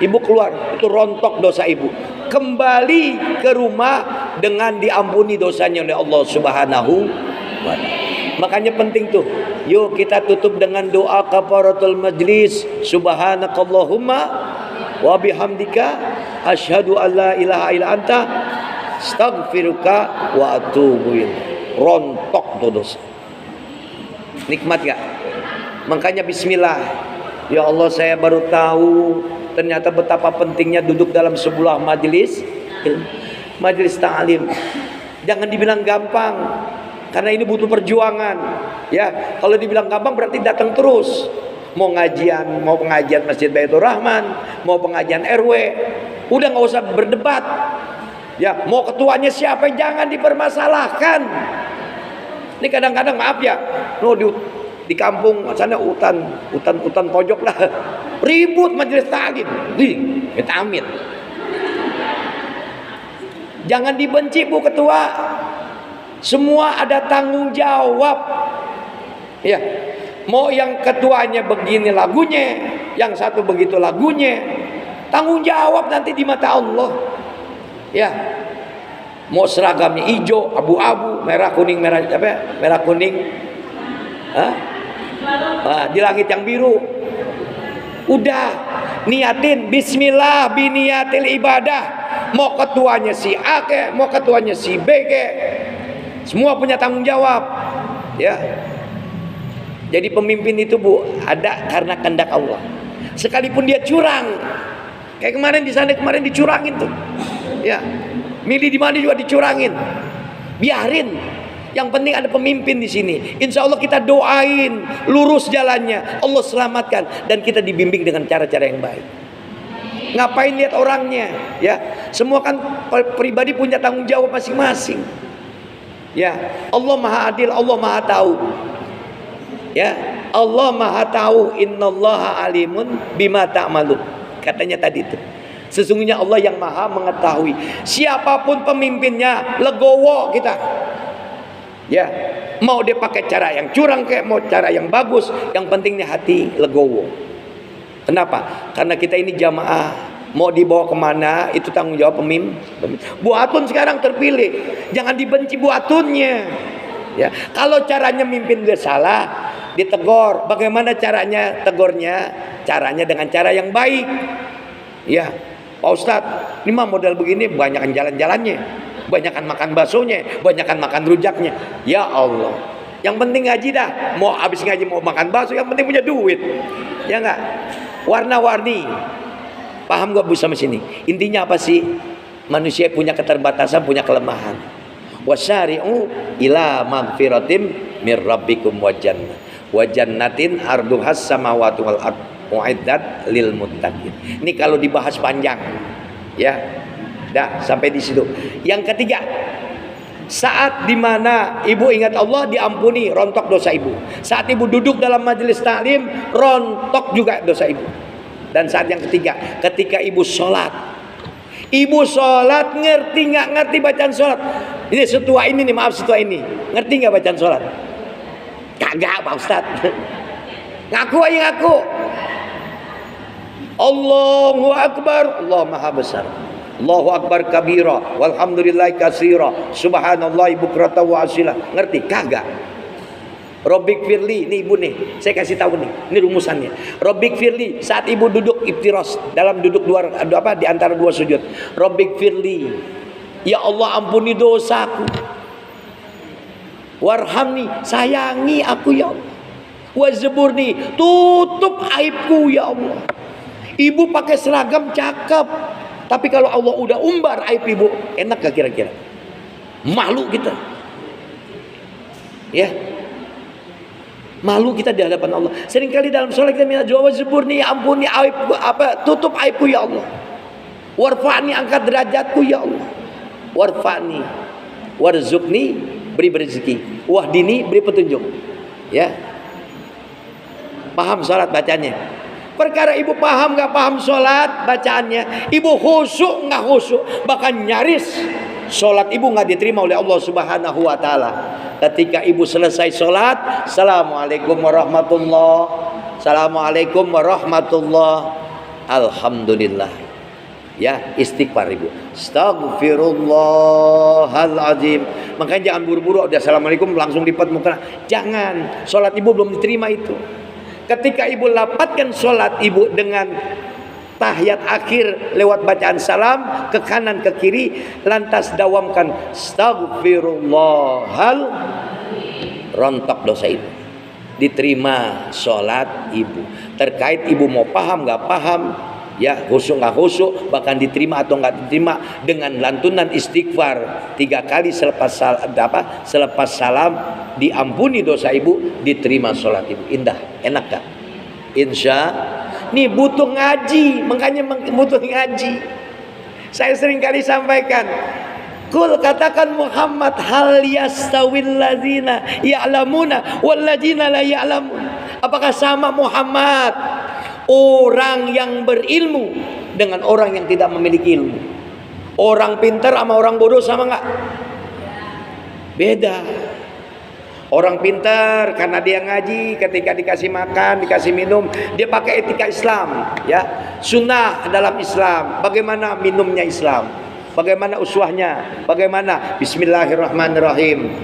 ibu keluar, itu rontok dosa ibu, kembali ke rumah dengan diampuni dosanya oleh Allah Subhanahu wa Ta'ala. Makanya penting tuh, yuk kita tutup dengan doa kafaratul majlis. Subhanakallahumma wa bihamdika asyhadu an la ilaha illa anta astaghfiruka wa atubu ilaik. Rontok tuh dosa. Nikmat gak? Makanya bismillah. Ya Allah, saya baru tahu ternyata betapa pentingnya duduk dalam sebuah majelis ta'lim. Jangan dibilang gampang, karena ini butuh perjuangan, ya. Kalau dibilang gampang berarti datang terus. Mau ngajian, mau pengajian Masjid Baitur Rahman, mau pengajian RW, udah nggak usah berdebat. Ya, mau ketuanya siapa jangan dipermasalahkan. Ini kadang-kadang maaf ya, di kampung sana hutan pojok lah, ribut majelis taklim, minta amit. Jangan dibenci bu ketua. Semua ada tanggung jawab, ya. Mau yang ketuanya begini lagunya, yang satu begitu lagunya, tanggung jawab nanti di mata Allah, ya. Mau seragamnya hijau, abu-abu, merah kuning, merah kuning, di langit yang biru. Udah niatin Bismillah biniatil ibadah. Mau ketuanya si A ke, mau ketuanya si B ke, semua punya tanggung jawab, ya. Jadi pemimpin itu bu ada karena kehendak Allah. Sekalipun dia curang, kayak kemarin di sana kemarin dicurangin tuh, ya. Milih di mana juga dicurangin, biarin. Yang penting ada pemimpin di sini. Insya Allah kita doain lurus jalannya, Allah selamatkan dan kita dibimbing dengan cara-cara yang baik. Ngapain lihat orangnya, ya. Semua kan pribadi punya tanggung jawab masing-masing. Ya, Allah Maha Adil, Allah Maha Tahu. Ya, Allah Maha Tahu, innallaha alimun bima ta'malun. Katanya tadi itu. Sesungguhnya Allah yang Maha mengetahui. Siapapun pemimpinnya, legowo kita. Ya, mau dia pakai cara yang curang kayak mau cara yang bagus, yang pentingnya hati legowo. Kenapa? Karena kita ini jamaah. Mau dibawa kemana itu tanggung jawab pemimpin. Bu Atun sekarang terpilih, jangan dibenci Bu Atunnya, ya. Kalau caranya mimpin dia salah, ditegor. Bagaimana caranya tegurnya? Caranya dengan cara yang baik. Ya, Pak Ustadz, ini mah model begini banyakan jalan-jalannya, banyakan makan baksonya, banyakan makan rujaknya. Ya Allah, yang penting ngaji dah. Mau habis ngaji mau makan bakso, yang penting punya duit. Ya enggak? Warna-warni. Paham gak Bu sama sini? Intinya apa sih? Manusia punya keterbatasan, punya kelemahan. Wasyari'u ila magfiratim mir rabbikum wa jannah. Wa jannatin arduhas samawati wal ard uiddat lil muttaqin. Ini kalau dibahas panjang. Ya. Dah sampai di situ. Yang ketiga, saat dimana ibu ingat Allah, diampuni rontok dosa ibu. Saat ibu duduk dalam majelis taklim, rontok juga dosa ibu. Dan saat yang ketiga, ketika ibu sholat, ibu sholat ngerti nggak ngerti bacaan sholat? Ini setua ini nih, maaf setua ini, ngerti nggak bacaan sholat? Kagak Pak Ustadz. Ngaku aja ngaku. Allahu Akbar, Allah Maha Besar. Allahu Akbar kabira, walhamdulillahi katsira, subhanallahi bukratan wa asila. Ngerti? Kagak. Robbik firli, ini ibu nih, saya kasih tahu nih, ini rumusannya. Robbik firli, saat ibu duduk iftiros, dalam duduk di antara dua sujud. Robbik firli, ya Allah ampuni dosaku. Warhamni, sayangi aku ya Allah. Wazburni, tutup aibku ya Allah. Ibu pakai seragam cakep, tapi kalau Allah udah umbar aib ibu, enak gak kira-kira? Malu kita. Ya. Malu kita di hadapan Allah. Seringkali dalam sholat kita minta doa, wazburni, ampuni aibku, tutup aibku ya Allah. Warfa'ni, angkat derajatku ya Allah. Warfa'ni, warzuqni, beri rezeki. Wahdini, beri petunjuk. Ya. Paham sholat bacanya? Perkara ibu paham gak paham sholat bacaannya, ibu khusyuk gak khusyuk, bahkan nyaris sholat ibu gak diterima oleh Allah Subhanahu wa ta'ala. Ketika ibu selesai sholat, Assalamualaikum warahmatullah, Assalamualaikum warahmatullah, Alhamdulillah. Ya, istighfar ibu. Astaghfirullahaladzim. Makanya jangan buru-buru udah Assalamualaikum langsung lipat muka. Jangan, sholat ibu belum diterima itu. Ketika ibu lapatkan sholat ibu dengan tahiyat akhir lewat bacaan salam ke kanan ke kiri, lantas dawamkan astaghfirullahal, rontok dosa ibu. Diterima sholat ibu. Terkait ibu mau paham gak paham, ya khusyuk gak khusyuk, bahkan diterima atau gak diterima, dengan lantunan istighfar 3 kali selepas salam, diampuni dosa ibu, diterima sholat ibu. Indah, enak gak? Insya nih butuh ngaji, makanya butuh ngaji. Saya sering kali sampaikan, kul katakan Muhammad, hal yastawil ladzina ya'lamuna wal ladzina la ya'lamun. Apakah sama Muhammad orang yang berilmu dengan orang yang tidak memiliki ilmu? Orang pintar sama orang bodoh sama nggak? Beda. Orang pintar karena dia ngaji, ketika dikasih makan, dikasih minum, dia pakai etika Islam, ya. Sunnah dalam Islam. Bagaimana minumnya Islam? Bagaimana uswahnya? Bagaimana? Bismillahirrahmanirrahim.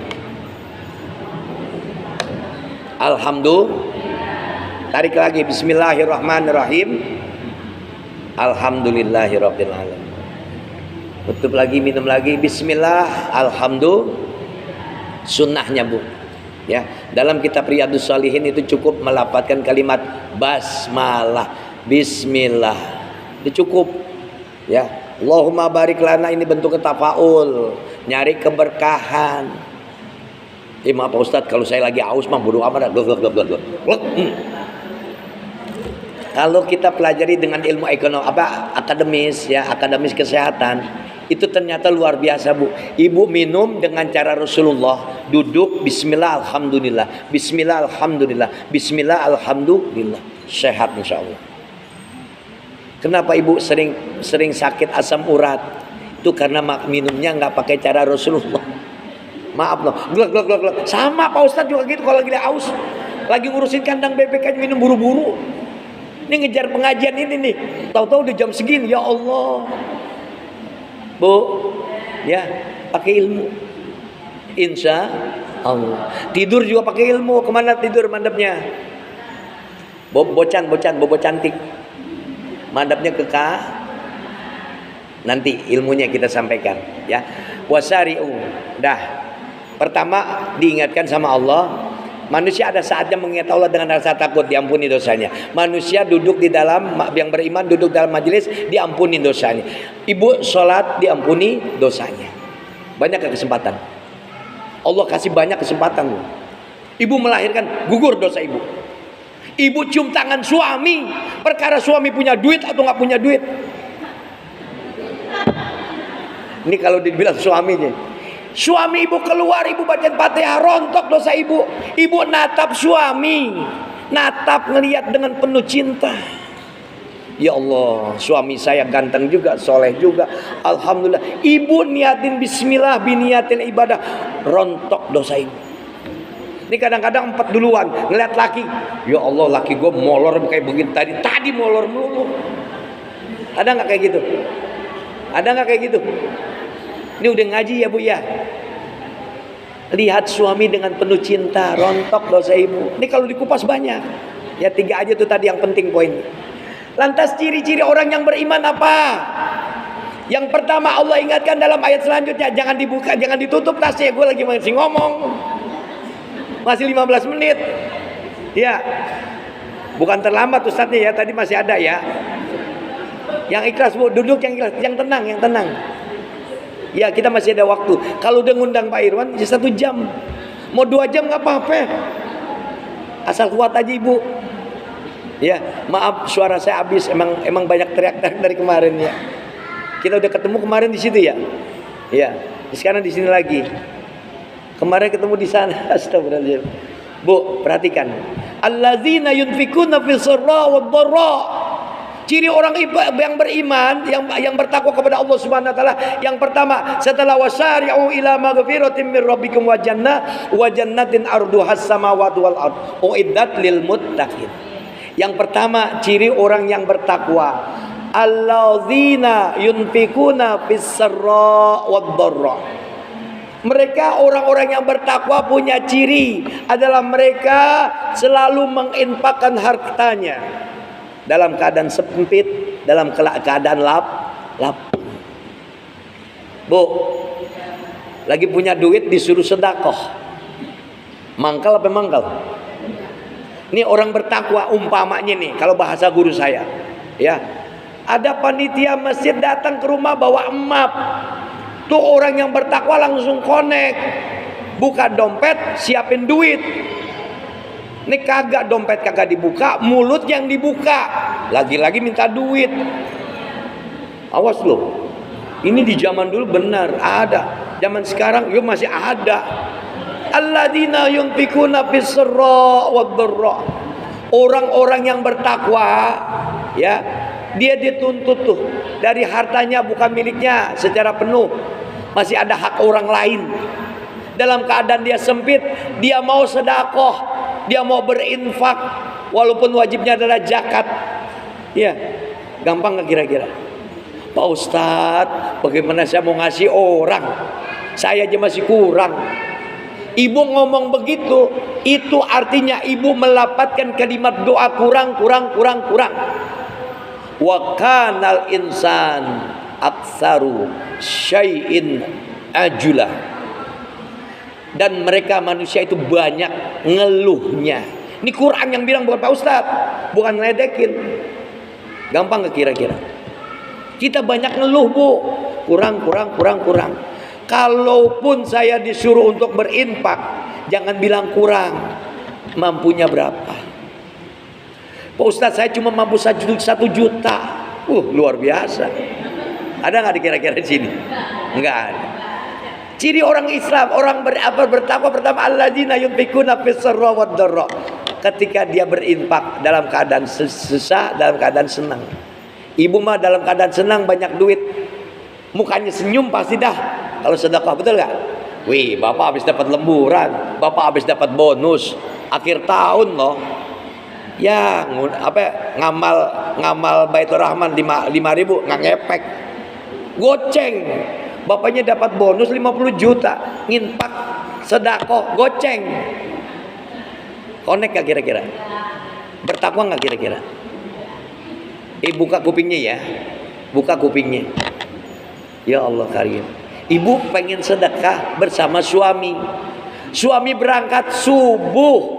Alhamdulillah. Tarik lagi, Bismillahirrahmanirrahim. Alhamdulillahirabbil alamin. Tutup lagi, minum lagi, Bismillah, alhamdulillah. Sunnahnya bu. Ya, dalam kitab Riyadhus Shalihin itu cukup melafadzkan kalimat basmalah, bismillah. Itu cukup. Ya, Allahumma barik lana, ini bentuk tafaul, nyari keberkahan. Maaf Pak Ustadz, kalau saya lagi aus mah bodo amat. Kalau kita pelajari dengan ilmu ekonomi akademis, ya, akademis kesehatan, itu ternyata luar biasa bu. Ibu minum dengan cara Rasulullah, duduk bismillah alhamdulillah, bismillah alhamdulillah, bismillah alhamdulillah, sehat insya Allah. Kenapa ibu sering sakit asam urat? Itu karena minumnya nggak pakai cara Rasulullah. Maaf loh, glek. Sama Pak Ustadz juga gitu, kalau lagi aus, lagi ngurusin kandang bebek aja minum buru-buru. Ini ngejar pengajian ini nih, tahu-tahu udah jam segini, ya Allah. Bu, ya pakai ilmu. Insya Allah. Tidur juga pakai ilmu. Kemana tidur mandapnya? Bobo cantik. Mandapnya ke nanti ilmunya kita sampaikan ya. Wasari'u. Dah. Pertama diingatkan sama Allah. Manusia ada saatnya mengingat Allah dengan rasa takut, diampuni dosanya. Manusia duduk di dalam, yang beriman duduk dalam majelis, diampuni dosanya. Ibu sholat, diampuni dosanya. Banyak kesempatan. Allah kasih banyak kesempatan. Ibu melahirkan, gugur dosa ibu. Ibu cium tangan suami, perkara suami punya duit atau nggak punya duit. Ini kalau dibilang suaminya. Suami ibu keluar, ibu baca Fatihah, rontok dosa ibu. Ibu natap suami, natap ngelihat dengan penuh cinta. Ya Allah, suami saya ganteng juga, soleh juga, alhamdulillah. Ibu niatin bismillah, biniatin ibadah, rontok dosa ibu. Ini kadang-kadang empat duluan ngeliat laki. Ya Allah, laki gue molor kayak begini tadi molor melulu. Ada nggak kayak gitu? Ada nggak kayak gitu? Ini udah ngaji ya bu ya. Lihat suami dengan penuh cinta, rontok dosa ibu. Ini kalau dikupas banyak. Ya 3 aja tuh tadi yang penting poin. Lantas ciri-ciri orang yang beriman apa? Yang pertama Allah ingatkan dalam ayat selanjutnya, jangan dibuka, jangan ditutup tasnya. Gue lagi masih ngomong, masih 15 menit. Ya, bukan terlambat Ustadznya ya, tadi masih ada ya. Yang ikhlas bu, duduk yang ikhlas, yang tenang, yang tenang. Ya kita masih ada waktu. Kalau udah ngundang Pak Irwan, ya 1 jam. Mau 2 jam nggak apa-apa. Asal kuat aja ibu. Ya, maaf suara saya habis. Emang banyak teriak-teriak dari kemarin ya. Kita udah ketemu kemarin di situ ya. Ya, sekarang di sini lagi. Kemarin ketemu di sana. Astagfirullahaladzim. Bu, perhatikan. Allazina yunfikuna fis sarra wad dharra. Ciri orang yang beriman, yang bertakwa kepada Allah Subhanahu wa taala, yang pertama setelah wasari'u ila maghfiratin mir rabbikum wa jannatin arduhas samawati wal ard uiddat lil muttaqin. Yang pertama ciri orang yang bertakwa, alladzina yunfikuna fis sarra wad dharra. Mereka orang-orang yang bertakwa punya ciri adalah mereka selalu menginfakkan hartanya dalam keadaan sempit, dalam keadaan lapang. Bu, lagi punya duit disuruh sedekah. Mangkal apa mangkal? Ini orang bertakwa umpamanya nih, kalau bahasa guru saya, ya. Ada panitia masjid datang ke rumah bawa emap. Tuh orang yang bertakwa langsung connect. Buka dompet, siapin duit. Ini kagak, dompet kagak dibuka, mulut yang dibuka. Lagi-lagi minta duit. Awas loh. Ini di zaman dulu benar ada. Zaman sekarang yuk masih ada. Alladzina yunfikuna fis sarra wad dharra. Orang-orang yang bertakwa ya, dia dituntut tuh dari hartanya bukan miliknya secara penuh. Masih ada hak orang lain. Dalam keadaan dia sempit, dia mau sedekah, dia mau berinfak walaupun wajibnya adalah zakat. Ya, gampang nggak kira-kira? Pak Ustadz, bagaimana saya mau ngasih orang? Saya aja masih kurang. Ibu ngomong begitu, itu artinya ibu melapatkan kalimat doa kurang. Wa kanal insan aktsaru syai'in ajulah. Dan mereka manusia itu banyak ngeluhnya. Ini Quran yang bilang, bukan Pak Ustadz, bukan ngeledekin. Gampang gak kira-kira? Kita banyak ngeluh bu, kurang. Kalaupun saya disuruh untuk berinfak, jangan bilang kurang. Mampunya berapa? Pak Ustadz, saya cuma mampu 1 juta. Luar biasa. Ada nggak kira-kira di sini? Enggak ada. Ciri orang Islam, orang bertakwa pertama, alladzina yunfikuna fis sarra wad dharra. Ketika dia berinfak dalam keadaan susah, dalam keadaan senang. Ibu mah dalam keadaan senang banyak duit, mukanya senyum pasti dah kalau sedekah, betul nggak? Wih, bapak habis dapat lemburan, bapak habis dapat bonus akhir tahun loh. Ya, ngamal Baitur Rahman 5.000 nggak ngepek. Goceng. Bapaknya dapat bonus 50 juta, nginpak sedekah, goceng. Connect gak kira-kira? Bertakwa gak kira-kira? Buka kupingnya ya. Buka kupingnya. Ya Allah karim. Ibu pengen sedekah bersama suami. Suami berangkat subuh.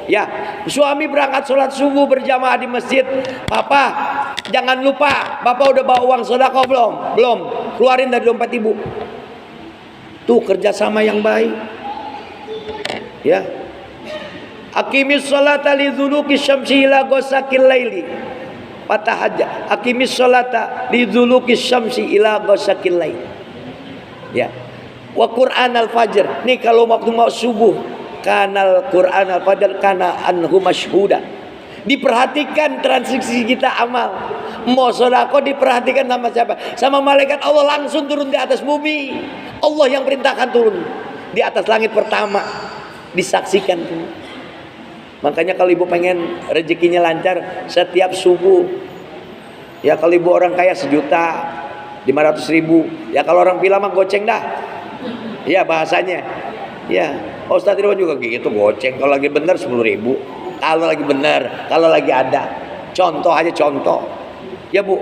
Ya, suami berangkat sholat subuh berjamaah di masjid. Papa, jangan lupa, Bapak udah bawa uang sedekah belum? Belum. Keluarin dari dompet ibu. Tuh kerjasama yang baik. Ya. Aqimis sholata lidzuluki syamsi ila ghasaqil laili. Fatahajjat. Aqimis sholata lidzuluki syamsi ila ghasaqil laili. Ya. Wa Qur'an al-fajr. Nih kalau waktu mau subuh, kanal Qur'an al-fajr kana anhu masyhuda. Diperhatikan transaksi kita amal. Mau sedekah diperhatikan sama siapa? Sama malaikat Allah langsung turun di atas bumi. Allah yang perintahkan turun di atas langit pertama. Disaksikan tuh. Makanya kalau ibu pengen rezekinya lancar setiap subuh, ya kalau ibu orang kaya 1.500.000, ya kalau orang bilang mah goceng dah, ya bahasanya, ya Ustadz Ridwan juga gitu goceng. Kalau lagi bener 10.000, kalau lagi bener, kalau lagi ada, contoh aja contoh, ya bu.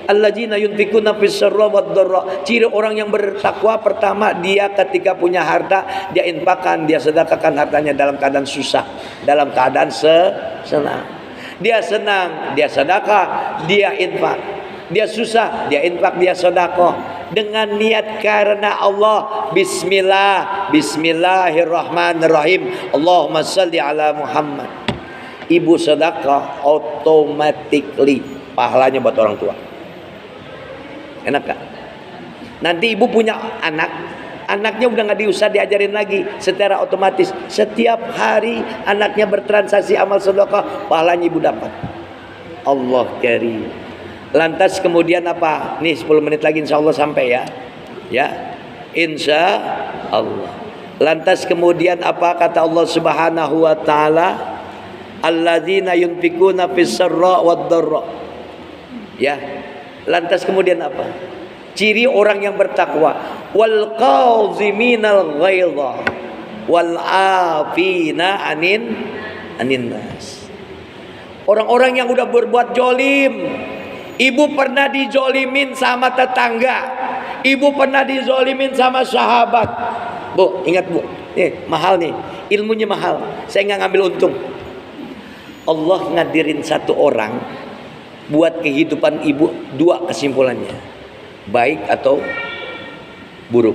Alladzina yunfikuna fis sarra wad dharra. Ciri orang yang bertakwa pertama, dia ketika punya harta dia infakkan, dia sedekahkan hartanya dalam keadaan susah, dalam keadaan senang. Dia senang, dia sedekah, dia infak. Dia susah, dia infak, dia sedekah dengan niat karena Allah. Bismillah, bismillahirrahmanirrahim. Allahumma shalli ala Muhammad. Ibu sedekah automatically pahalanya buat orang tua. Enak gak? Nanti ibu punya anak, anaknya udah gak diusah diajarin lagi, secara otomatis setiap hari anaknya bertransaksi amal sedekah, pahalanya ibu dapat. Allah karim. Lantas kemudian apa? Nih 10 menit lagi insya Allah sampai ya. Ya, insya Allah. Lantas kemudian apa kata Allah Subhanahu wa taala? Alladzina yunfikuna fis sarra wad dharra. Ya. Lantas kemudian apa? Ciri orang yang bertakwa, wal qaziminal ghaidha wal afina anin nas. Orang-orang yang udah berbuat jolim. Ibu pernah dijolimin sama tetangga, ibu pernah dijolimin sama sahabat. Bu, ingat bu, mahal nih, ilmunya mahal. Saya nggak ngambil untung. Allah ngadirin satu orang buat kehidupan ibu, dua kesimpulannya, baik atau buruk.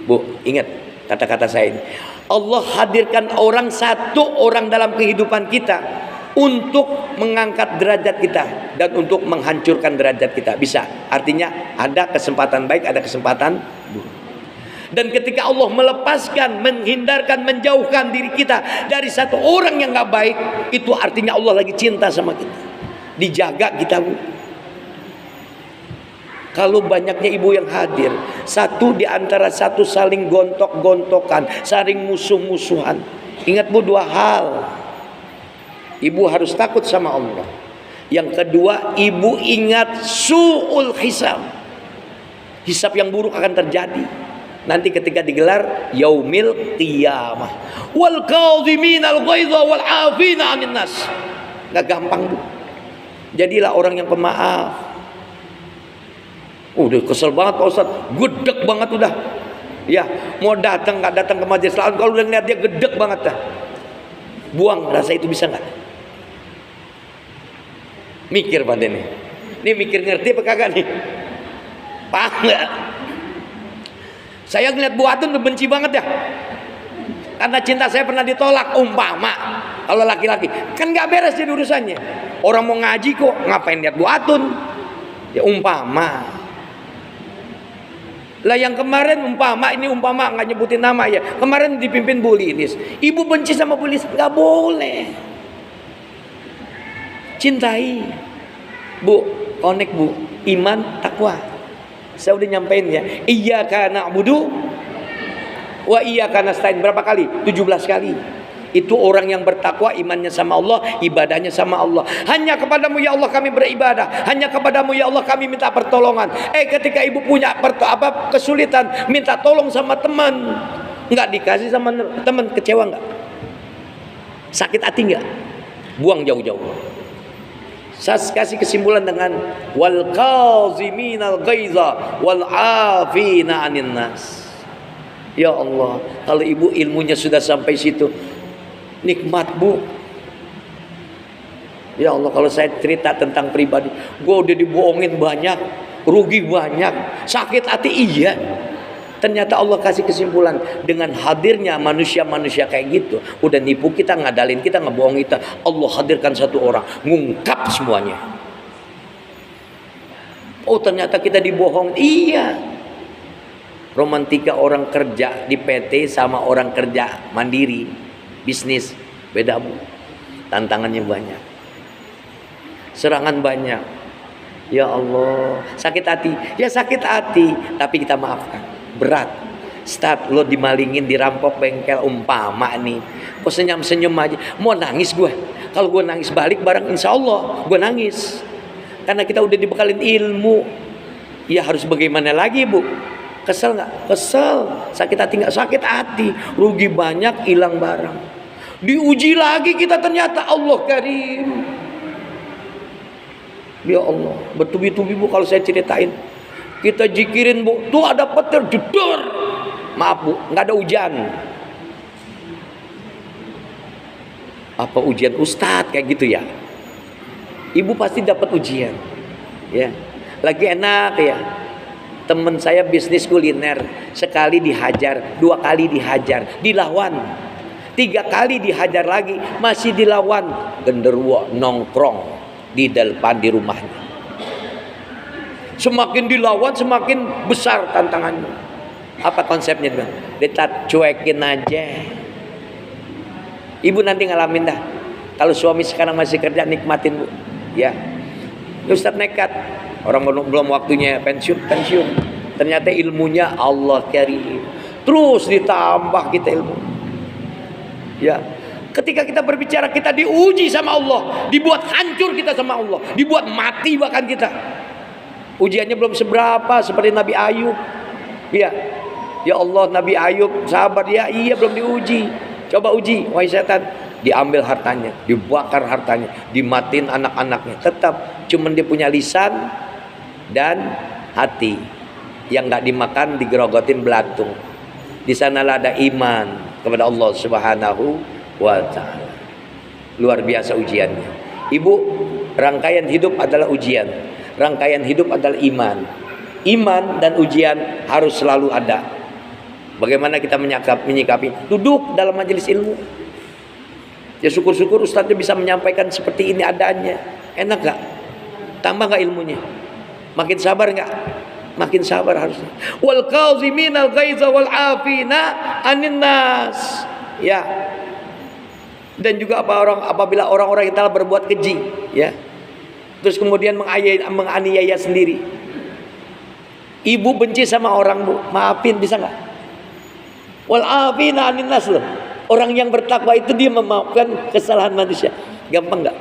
Bu, ingat kata-kata saya ini. Allah hadirkan satu orang dalam kehidupan kita untuk mengangkat derajat kita dan untuk menghancurkan derajat kita. Bisa, artinya ada kesempatan baik, ada kesempatan buruk. Dan ketika Allah melepaskan, menghindarkan, menjauhkan diri kita dari satu orang yang gak baik, itu artinya Allah lagi cinta sama kita. Dijaga kita bu. Kalau banyaknya ibu yang hadir, satu di antara satu saling gontok-gontokan, saling musuh-musuhan. Ingat bu, dua hal. Ibu harus takut sama Allah. Yang kedua, ibu ingat su'ul hisab. Hisab yang buruk akan terjadi nanti ketika digelar yaumil qiyamah. Wal qaziminal ghaidha wal afina 'anil nas. Enggak gampang bu. Jadilah orang yang pemaaf. Udah kesel banget Pak Ustadz, gedek banget udah. Ya, mau datang nggak datang ke majelis taklim, kalau udah ngeliat dia gedek banget dah. Buang rasa itu, bisa nggak? Mikir pada nih. Ini mikir ngerti apa kagak nih? Paham nggak? Saya ngeliat Bu Atun udah benci banget ya. Karena cinta saya pernah ditolak, umpama. Kalau laki-laki kan nggak beres jadi urusannya. Orang mau ngaji kok, ngapain lihat Bu Atun? Ya umpama. Lah yang kemarin umpama, ini umpama nggak nyebutin nama ya. Kemarin dipimpin Bu Lilis. Ibu benci sama Bu Lilis, nggak boleh. Cintai. Bu, connect bu, iman, takwa. Saya udah nyampein ya. Iyyaka na'budu wa iyyaka nasta'in. Berapa kali? 17 kali. Itu orang yang bertakwa, imannya sama Allah, ibadahnya sama Allah. Hanya kepadamu ya Allah kami beribadah, hanya kepadamu ya Allah kami minta pertolongan. Ketika ibu punya kesulitan, minta tolong sama teman, nggak dikasih sama teman, kecewa nggak? Sakit hati nggak? Buang jauh-jauh. Saya kasih kesimpulan dengan wal qaziminal ghaiza wal afina 'anil nas. Ya Allah, kalau ibu ilmunya sudah sampai situ, nikmat bu. Ya Allah, kalau saya cerita tentang pribadi, gue udah dibohongin banyak, rugi banyak, sakit hati iya. Ternyata Allah kasih kesimpulan dengan hadirnya manusia-manusia kayak gitu, udah nipu kita, ngadalin kita, ngebohong kita. Allah hadirkan satu orang, ngungkap semuanya. Oh ternyata kita dibohong. Iya. Romantika orang kerja di PT sama orang kerja mandiri, bisnis, beda bu. Tantangannya banyak, serangan banyak. Ya Allah, sakit hati. Ya sakit hati, tapi kita maafkan. Berat. Start lo dimalingin, dirampok bengkel umpama nih, kok senyum-senyum aja, mau nangis gue. Kalau gue nangis balik bareng, insya Allah gue nangis, karena kita udah dibekalin ilmu. Ya harus bagaimana lagi bu? Kesel nggak? Kesel. Sakit hati nggak? Sakit hati. Rugi banyak, hilang barang. Diuji lagi kita, ternyata Allah Karim. Ya Allah, bertubi-tubi bu kalau saya ceritain. Kita jikirin bu, tuh ada petir jedor. Maaf bu, nggak ada hujan. Apa ujian ustadz kayak gitu ya? Ibu pasti dapat ujian, ya. Lagi enak ya. Temen saya bisnis kuliner, sekali dihajar, 2 kali dihajar, dilawan, 3 kali dihajar lagi, masih dilawan. Genderuwo nongkrong di depan di rumahnya. Semakin dilawan semakin besar tantangannya. Apa konsepnya? Kita cuekin aja. Ibu nanti ngalamin dah. Kalau suami sekarang masih kerja, nikmatin bu. Ya, Ustadz nekat. Orang belum waktunya pensiun. Ternyata ilmunya Allah Karim. Terus ditambah kita ilmu. Ya, ketika kita berbicara kita diuji sama Allah, dibuat hancur kita sama Allah, dibuat mati bahkan kita. Ujiannya belum seberapa, seperti Nabi Ayub. Ya, ya Allah, Nabi Ayub sabar ya, iya belum diuji. Coba uji, wahai setan. Diambil hartanya, dibakar hartanya, dimatiin anak-anaknya. Tetap cuman dia punya lisan dan hati yang nggak dimakan, digerogotin belatung. Di sanalah ada iman kepada Allah Subhanahu wa ta'ala. Luar biasa ujiannya. Ibu, rangkaian hidup adalah ujian. Rangkaian hidup adalah iman. Iman dan ujian harus selalu ada. Bagaimana kita menyikapi? Duduk dalam majelis ilmu. Ya syukur-syukur ustadznya bisa menyampaikan seperti ini adanya. Enak gak? Tambah gak ilmunya? Makin sabar gak? Makin sabar harusnya. Wal qaziminal ghaiza wal afina 'anil nas. Ya. Dan juga apabila orang-orang yang telah berbuat keji, ya. Terus kemudian menganiaya sendiri. Ibu benci sama orang bu, maafin bisa nggak? Wal afina 'anil nas loh. Orang yang bertakwa itu dia memaafkan kesalahan manusia. Gampang nggak?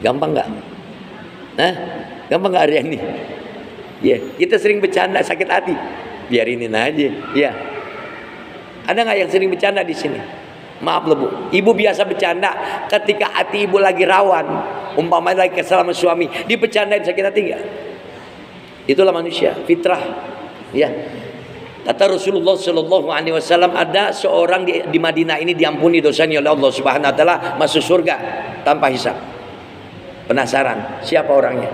Gampang nggak? Nah, gampang nggak hari ini? Ya, kita sering bercanda sakit hati, biarinin aja. Ya, ada nggak yang sering bercanda di sini? Maaf loh bu, ibu biasa bercanda ketika hati ibu lagi rawan, umpamanya lagi kesal sama suami, dibercandain sakit hati nggak? Itulah manusia, fitrah. Ya, kata Rasulullah Shallallahu Alaihi Wasallam, ada seorang di Madinah ini diampuni dosanya oleh Allah Subhanahu Wa Taala, masuk surga tanpa hisab. Penasaran siapa orangnya?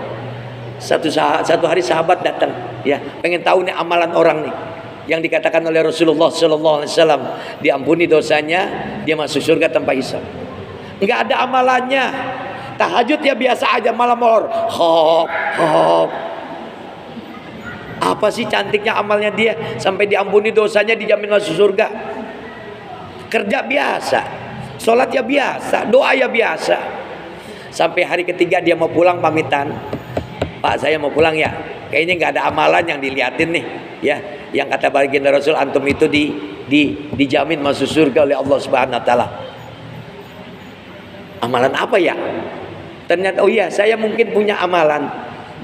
Satu hari sahabat datang, ya, pengen tahu nih amalan orang nih yang dikatakan oleh Rasulullah Sallallahu Alaihi Wasallam, diampuni dosanya, dia masuk surga tanpa hisab. Enggak ada amalannya, tahajud ya biasa aja, malam molor, hop. Apa sih cantiknya amalnya dia sampai diampuni dosanya, dijamin masuk surga? Kerja biasa, sholat ya biasa, doa ya biasa. Sampai hari ketiga dia mau pulang pamitan. Pak, saya mau pulang ya. Kayaknya nggak ada amalan yang diliatin nih, ya. Yang kata baginda Rasul, antum itu dijamin masuk surga oleh Allah Subhanahu Wa Taala. Amalan apa ya? Ternyata, oh iya, saya mungkin punya amalan.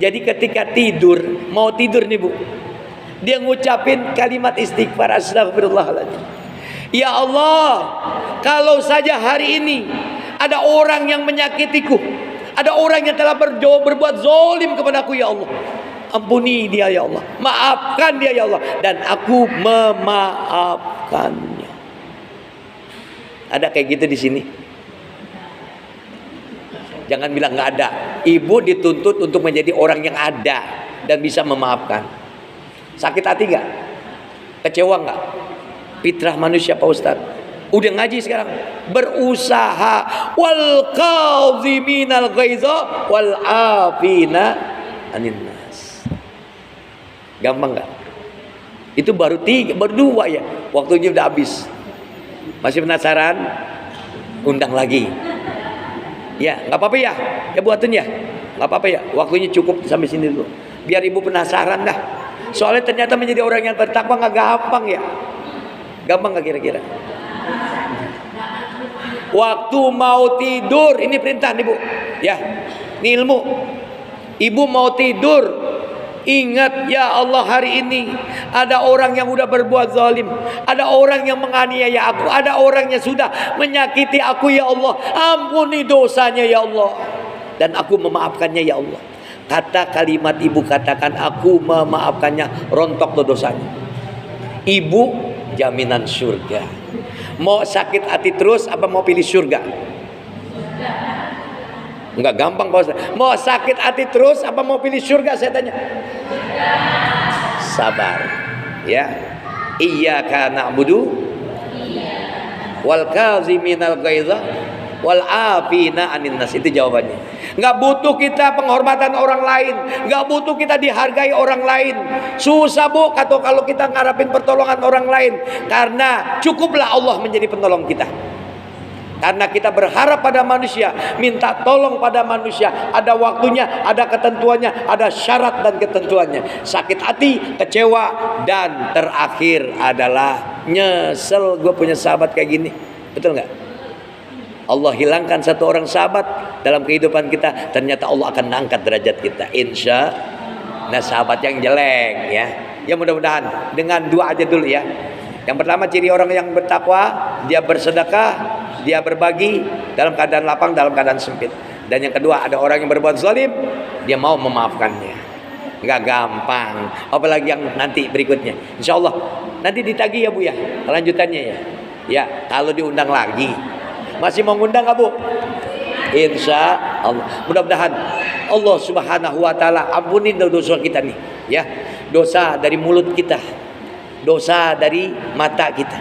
Jadi ketika tidur, mau tidur nih bu, Dia ngucapin kalimat istighfar, astagfirullahaladzim. Ya Allah, kalau saja hari ini ada orang yang menyakitiku, ada orang yang telah berbuat zalim kepadaku, ya Allah, ampuni dia ya Allah, maafkan dia ya Allah, dan aku memaafkannya. Ada kayak gitu di sini? Jangan bilang nggak ada. Ibu dituntut untuk menjadi orang yang ada dan bisa memaafkan. Sakit hati nggak? Kecewa nggak? Fitrah manusia Pak Ustadz. Udah ngaji sekarang, berusaha wal qaziminal ghaiza wal afina anin nas. Gampang nggak? Itu baru 2 ya. Waktunya udah habis. Masih penasaran? Undang lagi. Ya, nggak apa-apa ya. Ya buatin ya. Nggak apa-apa ya. Waktunya cukup sampai sini dulu. Biar ibu penasaran dah. Soalnya ternyata menjadi orang yang bertakwa nggak gampang ya. Gampang nggak kira-kira? Waktu mau tidur, ini perintah nih Bu. Ya, ini ilmu. Ibu mau tidur, ingat ya Allah, hari ini ada orang yang udah berbuat zalim, ada orang yang menganiaya aku, ada orang yang sudah menyakiti aku ya Allah. Ampuni dosanya ya Allah, dan aku memaafkannya ya Allah. Kata kalimat ibu katakan, aku memaafkannya, rontok tuh dosanya. Ibu jaminan surga. Mau sakit hati terus apa mau pilih surga? Enggak gampang Pak Ustaz. Mau sakit hati terus apa mau pilih surga, saya tanya? Sabar ya. Iyyaka na'budu wal kaziminal ghaiza wal afina anin nas. Itu jawabannya. Nggak butuh kita penghormatan orang lain, nggak butuh kita dihargai orang lain. Susah Bu atau kalau kita ngarapin pertolongan orang lain, karena cukuplah Allah menjadi penolong kita. Karena kita berharap pada manusia, minta tolong pada manusia, ada waktunya, ada ketentuannya, ada syarat dan ketentuannya. Sakit hati, kecewa, dan terakhir adalah nyesel. Gue punya sahabat kayak gini, betul nggak? Allah hilangkan satu orang sahabat dalam kehidupan kita, ternyata Allah akan angkat derajat kita, insya. Nah, sahabat yang jelek ya, ya mudah-mudahan dengan 2 aja dulu ya. Yang pertama, ciri orang yang bertakwa, dia bersedekah, dia berbagi dalam keadaan lapang, dalam keadaan sempit. Dan yang kedua, ada orang yang berbuat zalim, dia mau memaafkannya. Nggak gampang, apalagi yang nanti berikutnya. Insya Allah nanti ditagih ya Bu ya, kelanjutannya ya. Ya, kalau diundang lagi. Masih mau ngundang nggak Bu? Insya Allah. Mudah-mudahan Allah Subhanahu Wa Taala ampunin dosa kita nih, ya. Dosa dari mulut kita, dosa dari mata kita,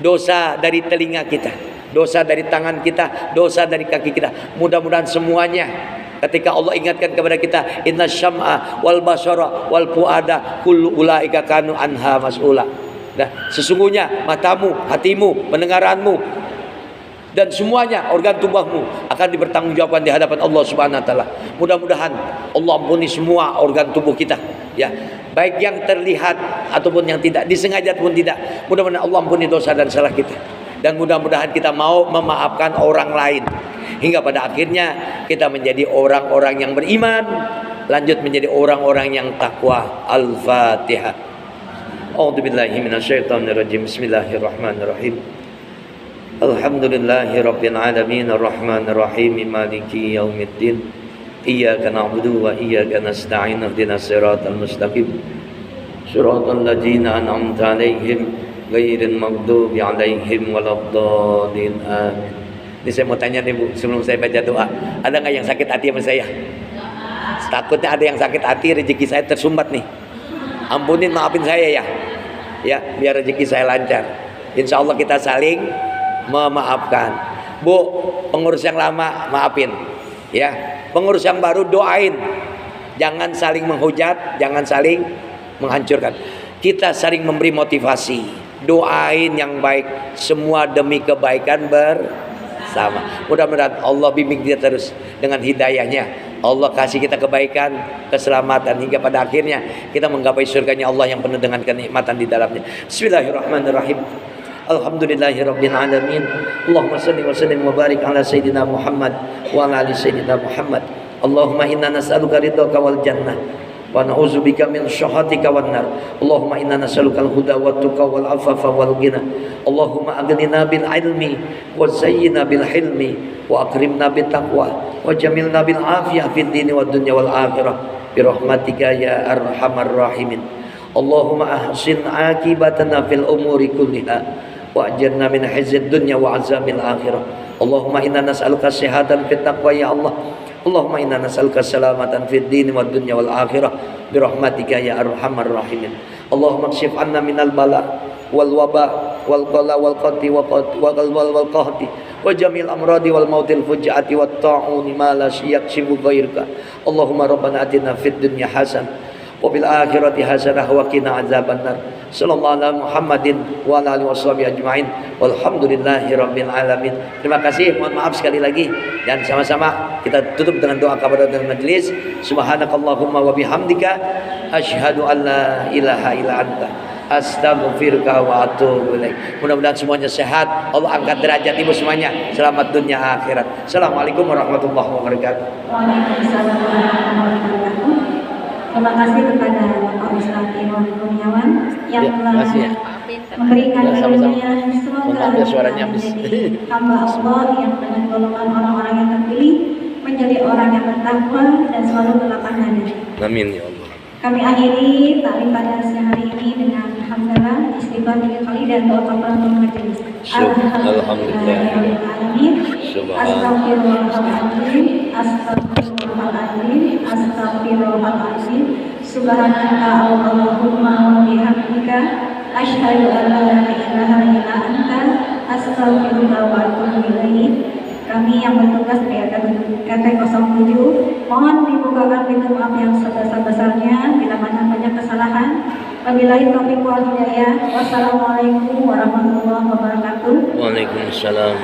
dosa dari telinga kita, dosa dari tangan kita, dosa dari kaki kita. Mudah-mudahan semuanya ketika Allah ingatkan kepada kita, inna syam'a wal basara wal fuada kullu ulaika kanu anha mas'ula. Nah, sesungguhnya matamu, hatimu, pendengaranmu, dan semuanya organ tubuhmu akan dipertanggungjawabkan di hadapan Allah Subhanahu Wa Taala. Mudah-mudahan Allah ampuni semua organ tubuh kita, ya, baik yang terlihat ataupun yang tidak disengaja pun tidak. Mudah-mudahan Allah ampuni dosa dan salah kita, dan mudah-mudahan kita mau memaafkan orang lain hingga pada akhirnya kita menjadi orang-orang yang beriman, lanjut menjadi orang-orang yang takwa. Al-Fatihah. A'udzubillahi minasyaitonirrajim. Bismillahirrahmanirrahim. Alhamdulillahi rabbil alamin arrahmanir rahim maliki yaumiddin iyyaka na'budu wa iyyaka nasta'in ihdinas siratal mustaqim siratal ladzina an'amta 'alaihim ghairil maghdubi 'alaihim waladdallin amin. Ini saya mau tanya nih Bu, sebelum saya baca doa, ada nggak yang sakit hati sama saya? Takutnya ada yang sakit hati, rezeki saya tersumbat nih. Ampunin, maafin saya ya. Ya, biar rezeki saya lancar. Insya Allah kita saling memaafkan. Bu, pengurus yang lama maafin, ya. Pengurus yang baru doain. Jangan saling menghujat, jangan saling menghancurkan. Kita saling memberi motivasi. Doain yang baik, semua demi kebaikan bersama. Mudah-mudahan Allah bimbing kita terus dengan hidayahnya. Allah kasih kita kebaikan, keselamatan, hingga pada akhirnya kita menggapai surganya Allah yang penuh dengan kenikmatan di dalamnya. Bismillahirrahmanirrahim. Alhamdulillahirabbil alamin. Allahumma shalli wa sallim wa barik ala sayyidina Muhammad wa ala ali sayyidina Muhammad. Allahumma inna nas'aluka ridhaka wal jannah wa na'udzubika min syahhatika wan nar. Allahumma inna nas'alukal huda wat tuqa wal afafa wal ghina. Allahumma aghnina bil ilmi wa zayyina bil hilmi wa akrimna bit taqwa wa jamilna bil afiyah fid dini wad dunya wal akhirah bi rahmatika ya arhamar rahimin. Allahumma ahsin akibatana fil umuri kulliha wa ajirna min khizyid dunya wa azabil akhirah. Allahumma inna nas'aluka sihatan fit taqwa ya Allah. Allahumma inna nas'aluka salamatan fid dini wad dunya wal akhirah bi rahmatika ya arhamar rahimin. Allahumma kshif anna minal bala wal waba wal qala wal qati wal qahti wa jamil amradi wal mautil fujaati wat ta'uni ma la yakshifu ghairka. Allahumma rabbana atina fid dunya hasanah wa bil akhirati hasanah wa qina adzabannar. Sallallahu ala Muhammadin wa ala alihi washabihi ajmain. Walhamdulillahi rabbil alamin. Terima kasih, mohon maaf sekali lagi, dan sama-sama kita tutup dengan doa kafaratul majelis. Subhanakallahumma wa bihamdika asyhadu an la ilaha illa anta astaghfiruka wa atubu ilaik. Mudah-mudahan semuanya sehat. Allah angkat derajat ibu semuanya. Selamat dunia akhirat. Assalamualaikum warahmatullahi wabarakatuh. Waalaikumsalam warahmatullahi wabarakatuh. Terima kasih kepada Bapak Ustadz Imam Kurniawan yang telah memberikan karunia. Semoga menjadi hamba Allah yang dengan golongan orang-orang yang terpilih, menjadi orang yang bertakwa dan selalu berlapang dada. Amin ya Allah. Kami akhiri taklim pada siang hari ini dengan hamdalah, istighfar 3 kali dan doa kafaratul majelis. Alhamdulillahirobbilalamin. Astagfirullahaladzim. Astagfirullahaladzim. Astagfirullahaladzim. Subhanaka Allahumma wa bihamdika asyhadu an la ilaha illa anta astaghfiruka wa atubu ilaik. Kami yang bertugas di RT 07 mohon dibukakan pintu maaf yang sebesar-besarnya bila mana banyak kesalahan. Wabillahi taufiq wal hidayah. Wassalamualaikum warahmatullahi wabarakatuh. Waalaikumsalam.